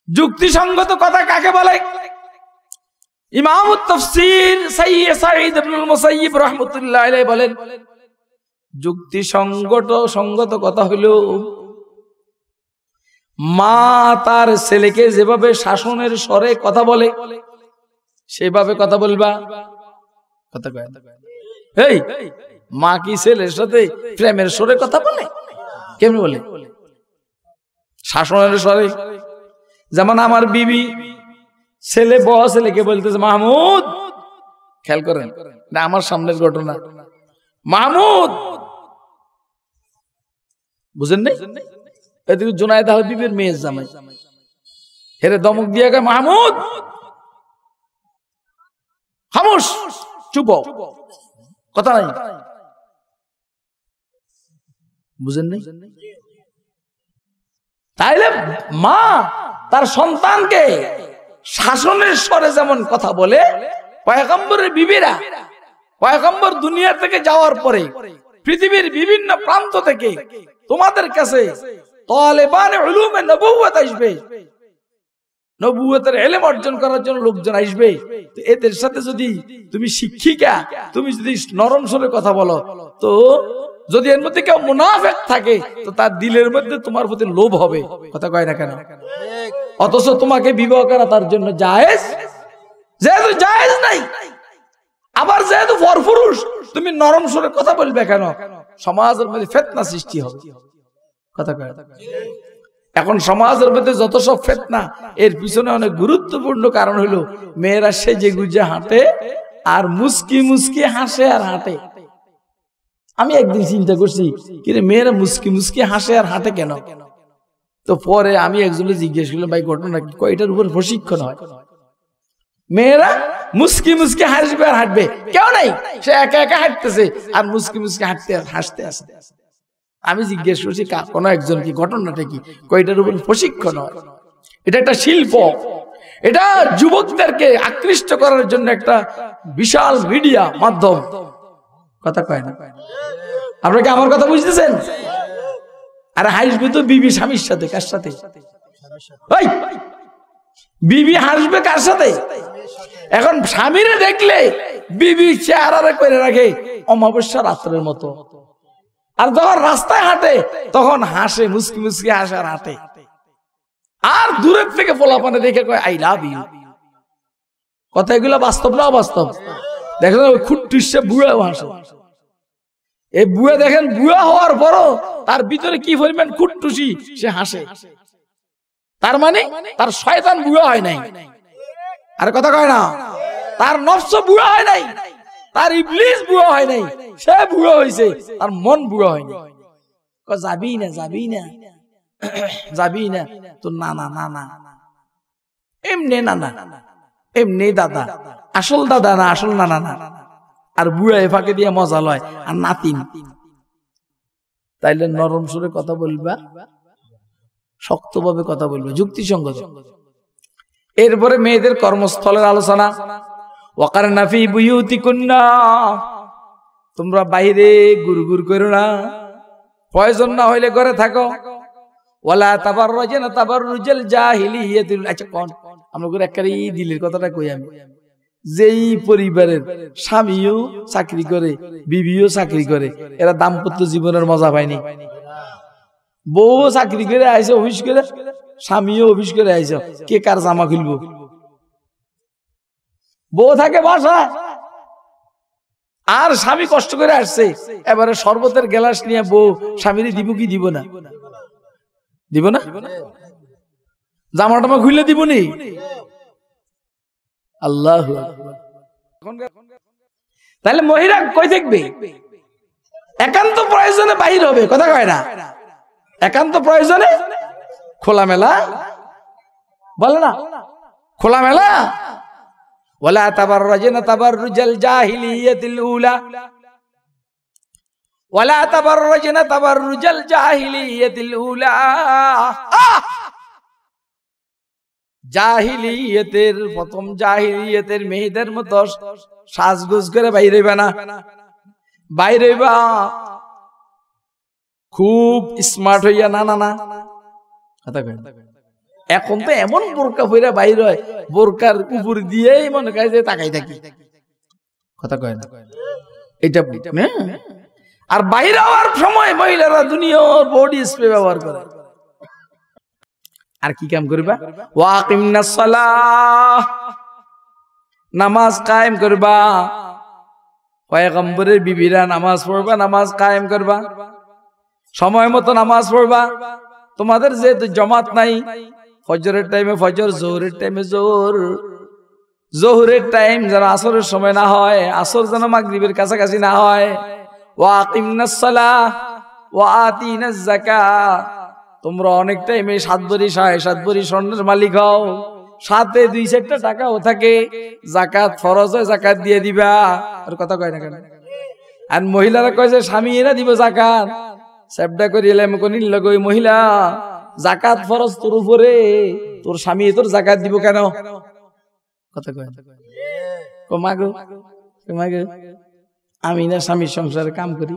S1: যুক্তিসঙ্গত কথা কাকে বলে? ইমাম তাফসীর সাইয়্যিদ সাঈদ ইবনুল মুসাইয়্যিব রাহমাতুল্লাহ আলাইহি বলেন, যুক্তিসঙ্গত কথা হলো মা তার ছেলেকে যেভাবে শাসনের স্বরে কথা বলে সেভাবে কথা বলবা। কথা কয়, এই মা কি ছেলের সাথে প্রেমের স্বরে কথা বলে? কেমন বলে? শাসনের স্বরে। যেমন আমার বিবি ছেলে বড় ছেলেকে বলতেছে মাহমুদ, খেয়াল করেন না আমার সামনের ঘটনা, মাহমুদ, বুঝেন নাই? এদিকে জুনায়েদ আল বিবির মেয়ের জামাই, হেরে দমক দিয়ে কয় মাহমুদ খামোশ, চুপ হও, কথা নাই। বুঝেন নাই? তাইলে মা তার সন্তানকে শাসনের স্বরে যেমন কথা বলে, পয়গম্বরের বিবিরা পয়গম্বর দুনিয়া থেকে যাওয়ার পরে পৃথিবীর বিভিন্ন প্রান্ত থেকে তোমাদের কাছে তালেবানে উলুমে নবুয়ত আসবে, নবুয়তের ইলম অর্জন করার জন্য লোকজন আসবে। তো এদের সাথে যদি তুমি শিক্ষিকা, তুমি যদি নরম স্বরে কথা বলো, তো যদি এর মধ্যে কেউ মুনাফিক থাকে তো তার দিলের মধ্যে তোমার প্রতি লোভ হবে। কথা কয় না কেন? অথচ তোমাকে বিবাহ করা তার জন্য জায়েজ, যেহেতু জায়েজ নাই, আবার যেহেতু পরপুরুষ, তুমি নরম স্বরে কথা বলবে কেন? সমাজের মধ্যে ফিতনা সৃষ্টি হবে। কথা কয়? এখন সমাজের মধ্যে যত সব ফিতনা, এর পিছনে অনেক গুরুত্বপূর্ণ কারণ হলো মেয়েরা সেজে গুজে হাঁটে আর মুস্কি মুস্কি হাসে আর হাঁটে। আমি একদিন চিন্তা করছি, কিরে মেয়েরা মুস্কি মুস্কি হাসে আর হাঁটে কেন? তো পরে আমি একজনে জিজ্ঞেস করলাম, ভাই ঘটনা কি? কয়টার উপর প্রশিক্ষণ হয়। মেয়েরা মুস্কি মুস্কি হাসবে আর হাঁটবে, কেউ নাই, সে একা একা হাঁটতেছে আর মুস্কি মুস্কি হাঁটতে হাসতে আসে। আমি জিজ্ঞেস করছি কোন একজন কি, ঘটনাটা কি? কয়টার উপর প্রশিক্ষণ হয়। এটা একটা শিল্প, এটা যুবকদেরকে আকৃষ্ট করার জন্য একটা বিশাল মিডিয়া মাধ্যম। কথা কয় না? আপনারা কি আমার কথা বুঝতেছেন? আরে হাসবে তো বিবি স্বামীর সাথে, কার সাথে? ওই বিবি হাসবে কার সাথে? এখন স্বামীরে দেখলে বিবি চেহারা করে রাখে অমাবস্যা রাত্রের মতো, আর যখন রাস্তায় হাঁটে তখন হাসে, মুস্কি মুস্কি হাসে আর হাঁটে। আর দূরের থেকে পোলাপানে দেখে কয় আই লাভ ইউ। কথা এগুলো বাস্তব না অবাস্তব? দেখেন ওই খুঁটটুসে বুড়াও হাসে। এই বুয়া দেখেন, বুয়া হওয়ার পরও তার ভিতরে কি পরিমাণ খুঁটটুসি, সে হাসে। তার মানে তার শয়তান বুয়া হয় নাই। আর কথা কয় না? তার নফস বুয়া হয় নাই, তার ইবলিস বুয়া হয় নাই, সে বুয়া হয়েছে, তার মন বুয়া হয়নি। যাবি না যাবি না যাবি না, তো না না না না, এমনি না না, এমনি দাদা, আসল দাদা না, আসল না না না। আর বুড়া এ ফাঁকে দিয়ে মজা লয় আর নাতিন। তাইলে নরম সুরে কথা বলবা, শক্তভাবে কথা বলবে, যুক্তিসঙ্গত। এরপরে মেয়েদের কর্মস্থলের আলোচনা। ওয়াকারনা ফি বুয়ুতিকুন্না, তোমরা বাইরে গুরগুর করো না, প্রয়োজন না হইলে ঘরে থাকো। ওয়ালা তাবাররাজনা তাবাররুজাল জাহিলিয়াতিল, আচ্ছা কোন আমরা করে একবারে দিলের কথাটা কই আমি। যেই পরিবারের স্বামীও চাকরি করে, বিবিও চাকরি করে, এরা দাম্পত্য জীবনের মজা পায়নি। বউ চাকরি করে আইছে অফিস করে, স্বামীও অফিস করে আইছে, কে কার জামা খুলবো? বউ থাকে বাসা আর স্বামী কষ্ট করে আসছে, এবারে শরবতের গ্লাস নিয়ে বউ স্বামীর দিব কি দিব না? দিব না? জামা টামা খুলে দিব নি? আল্লাহু আকবার। তাহলে মহিলা কই থাকবে? একান্ত প্রয়োজনে বাহির হবে। কথা কয় না? একান্ত প্রয়োজনে খোলামেলা বলে না, খোলামেলা। ওয়ালা তাবাররাজনা তাবাররুজাল জাহিলিয়াতিল উলা, ওয়ালা তাবাররাজনা তাবাররুজাল জাহিলিয়াতিল উলা। জাহিলিয়াতের প্রথম জাহিলিয়াতের মেয়েদের মতো সাজগোজ করে বাইরে হইবা না, বাইরে হইবা খুব স্মার্ট হইয়া। না না না, এখন তো এমন বোরকা পরে বাইর হয়, বোরকার উপর দিয়েই মনে করে যে তাকাই থাকি। কথা কয় না? এটা আর বাইরে হওয়ার সময় মহিলারা দুনিয়ার বডি স্প্রে ব্যবহার করে। আর কি কাম করবা? ওয়াকিমনাস সালাহ, নামাজ কায়েম করবা। পয়গম্বরের বিবিরা নামাজ পড়বা, নামাজ কায়েম করবা, সময় মতো নামাজ পড়বা। তোমাদের যেহেতু জমাত নাই, ফজরের টাইমে ফজর, জোহরের টাইমে জোহর, জোহরের টাইম যেন আসরের সময় না হয়, আসর যেন মাগরিবের কাছাকাছি না হয়। ওয়াকিমনাস সালাহ ওয়া আতিনাজ যাকাত, তোমরা অনেক টাইমে 7 ভরি 7.5 ভরি স্বর্ণের মালিক হও, সাথে 2-4টা টাকাও থাকে, যাকাত ফরজ হয়, যাকাত দিয়ে দিবা। আর কথা কয় না কেন? আর মহিলারা কয় যে স্বামী এরা দিব যাকাত, সেবডা করে এলাম কোনিল লগই মহিলা যাকাত ফরজ তোর উপরে, তোর স্বামী তোর যাকাত দিব কেন? কথা কয় কমাগো কমাগো, আমি না স্বামীর সংসারে কাম করি।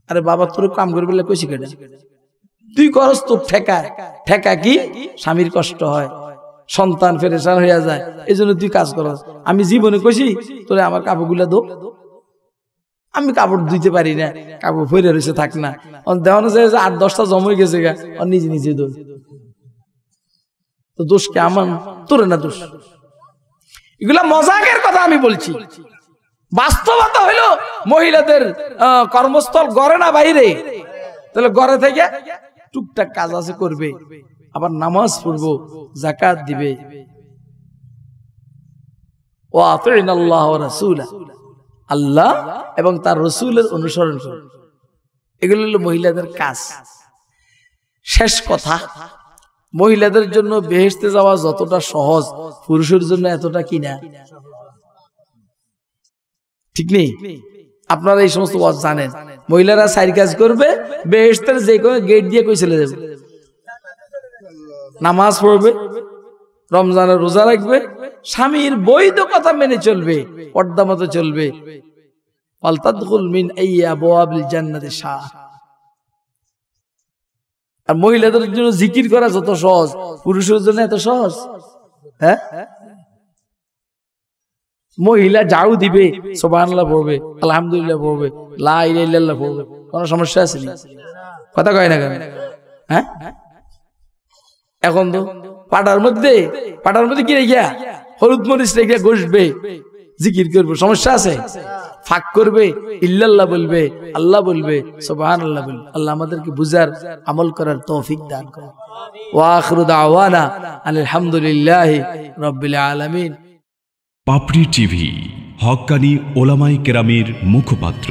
S1: আরে বাবা তোর কাম করবি বলে কইছি কেটে, তুই করস তোর ঠেকা, ঠেকা কি স্বামীর কষ্ট হয়, সন্তান ফেরেশান হইয়া যায়, এই জন্য তুই কাজ করস। আমি জীবনে কইছি তোরে আমার কাপড়গুলা দো, আমি কাপড় ধুইতে পারি না, কাপড় ফেরে রয়েছে থাক না, দেখানো যায় যে 8-10টা জমে গেছে গা, নিজে নিজে দোষ। তো দোষ কে আমার, তোর না দোষ। এগুলা মজাকের কথা আমি বলছি, বাস্তবতা হইলো মহিলাদের কর্মস্থল ঘরে না বাইরে, তাহলে ঘরে থেকে টুকটাক কাজ আছে করবে, আবার নামাজ পড়বো, যাকাত দিবে। ও আতিন আল্লাহ ওয়া রাসূলা, আল্লাহ এবং তার রাসূলের অনুসরণ করবে, এগুলো হলো মহিলাদের কাজ। শেষ কথা, মহিলাদের জন্য বেহেশতে যাওয়া যতটা সহজ, পুরুষের জন্য এতটা কিনা ঠিক নেই। আপনারা এই সমস্ত ওয়াজ জানেন, মহিলারা 4 কাজ করবে, বেহেশতের যে কোনো গেট দিয়ে কই চলে যাবে। নামাজ পড়বে, রমজানের রোজা রাখবে, স্বামীর বৈধ কথা মেনে চলবে, পর্দা মতো চলবে। ফালতাদখুল মিন আইয়া আবওয়াবিল জান্নাতি শাহ। আর মহিলাদের জন্য জিকির করা যত সহজ, পুরুষের জন্য এত সহজ? হ্যাঁ, মহিলা যাও দিবে, সুবহানাল্লাহ পড়বে, আলহামদুলিল্লাহ পড়বে, লা ইলাহা ইল্লাল্লাহ পড়বে, কোনো সমস্যা আছে না? কথা কয় না কেন? হ্যাঁ, এখন তো পাটার মধ্যে কি রেখা, হলুদ মরিচ রেখে ঘষবে, জিকির করবে, সমস্যা আছে? ফাঁক করবে, ইল্লাল্লাহ বলবে, আল্লাহ বলবে, সুবহানাল্লাহ বলবে। আল্লাহ আমাদেরকে বুঝার, আমল করার তৌফিক দান করুন। ওয়া আখিরু দাওয়ানা আলহামদুলিল্লাহি রাব্বিল আলামিন।
S3: পাপড়ি টিভি, হক্কানি ওলামায়ে কেরামের মুখপাত্র।